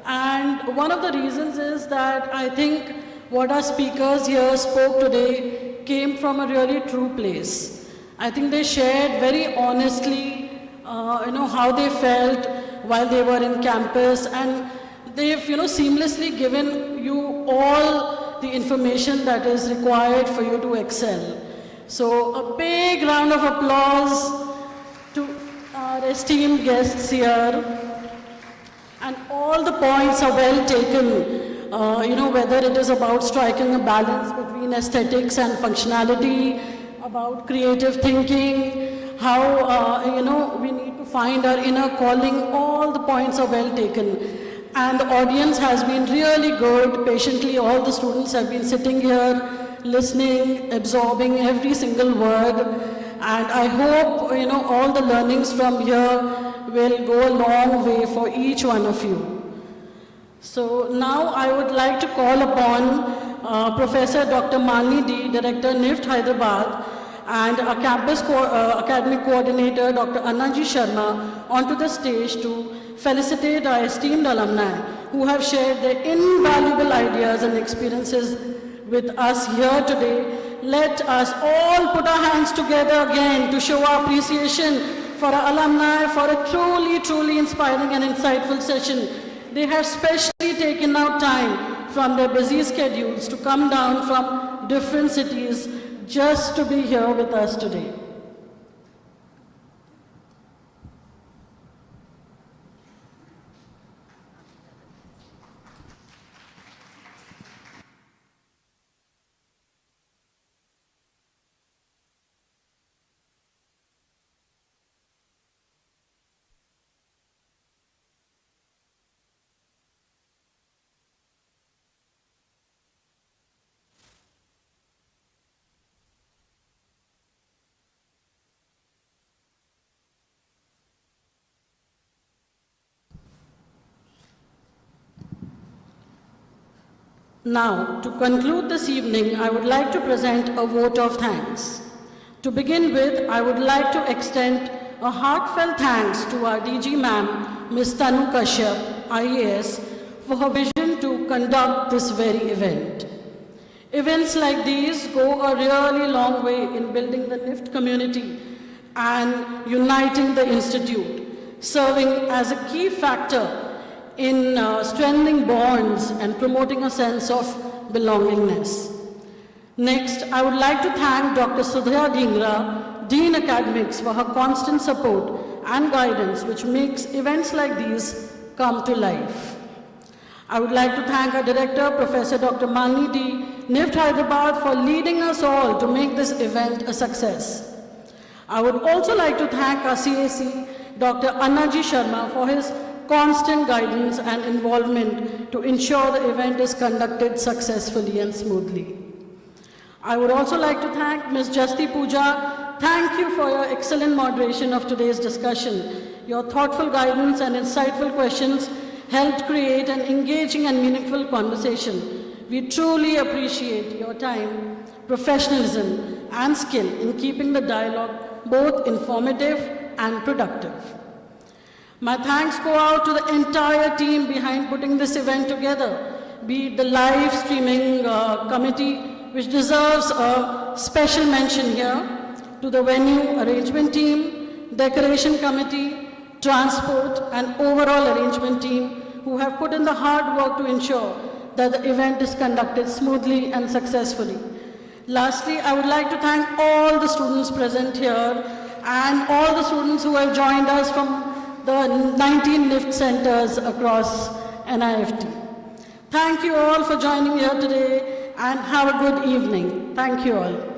And one of the reasons is that I think what our speakers here spoke today came from a really true place. I think they shared very honestly, how they felt while they were in campus, and they've, seamlessly given you all the information that is required for you to excel. So a big round of applause to our esteemed guests here. And all the points are well taken, whether it is about striking a balance between aesthetics and functionality, about creative thinking, how, we need to find our inner calling, all the points are well taken. And the audience has been really good. Patiently, all the students have been sitting here, listening, absorbing every single word. And I hope, all the learnings from here will go a long way for each one of you. So now I would like to call upon Professor Dr. Malini D, Director NIFT Hyderabad, and our campus academic coordinator Dr. Annaji Sharma onto the stage to felicitate our esteemed alumni who have shared their invaluable ideas and experiences with us here today. Let us all put our hands together again to show our appreciation for our alumni for a truly, truly inspiring and insightful session. They have specially taken out time from their busy schedules to come down from different cities just to be here with us today. Now, to conclude this evening, I would like to present a vote of thanks. To begin with, I would like to extend a heartfelt thanks to our DG ma'am, Ms. Tanu Kashyap, IAS, for her vision to conduct this very event. Events like these go a really long way in building the NIFT community and uniting the institute, serving as a key factor in strengthening bonds and promoting a sense of belongingness. Next, I would like to thank Dr. Sudhya Dhingra, Dean Academics, for her constant support and guidance, which makes events like these come to life. I would like to thank our Director, Professor Dr. Malini D, NIFT Hyderabad, for leading us all to make this event a success. I would also like to thank our CAC, Dr. Annaji Sharma, for his constant guidance and involvement to ensure the event is conducted successfully and smoothly. I would also like to thank Ms. Jasti Pooja. Thank you for your excellent moderation of today's discussion. Your thoughtful guidance and insightful questions helped create an engaging and meaningful conversation. We truly appreciate your time, professionalism, and skill in keeping the dialogue both informative and productive. My thanks go out to the entire team behind putting this event together, be it the live streaming committee, which deserves a special mention here, to the venue arrangement team, decoration committee, transport, and overall arrangement team who have put in the hard work to ensure that the event is conducted smoothly and successfully. Lastly, I would like to thank all the students present here and all the students who have joined us from the 19 NIFT centers across NIFT. Thank you all for joining here today and have a good evening. Thank you all.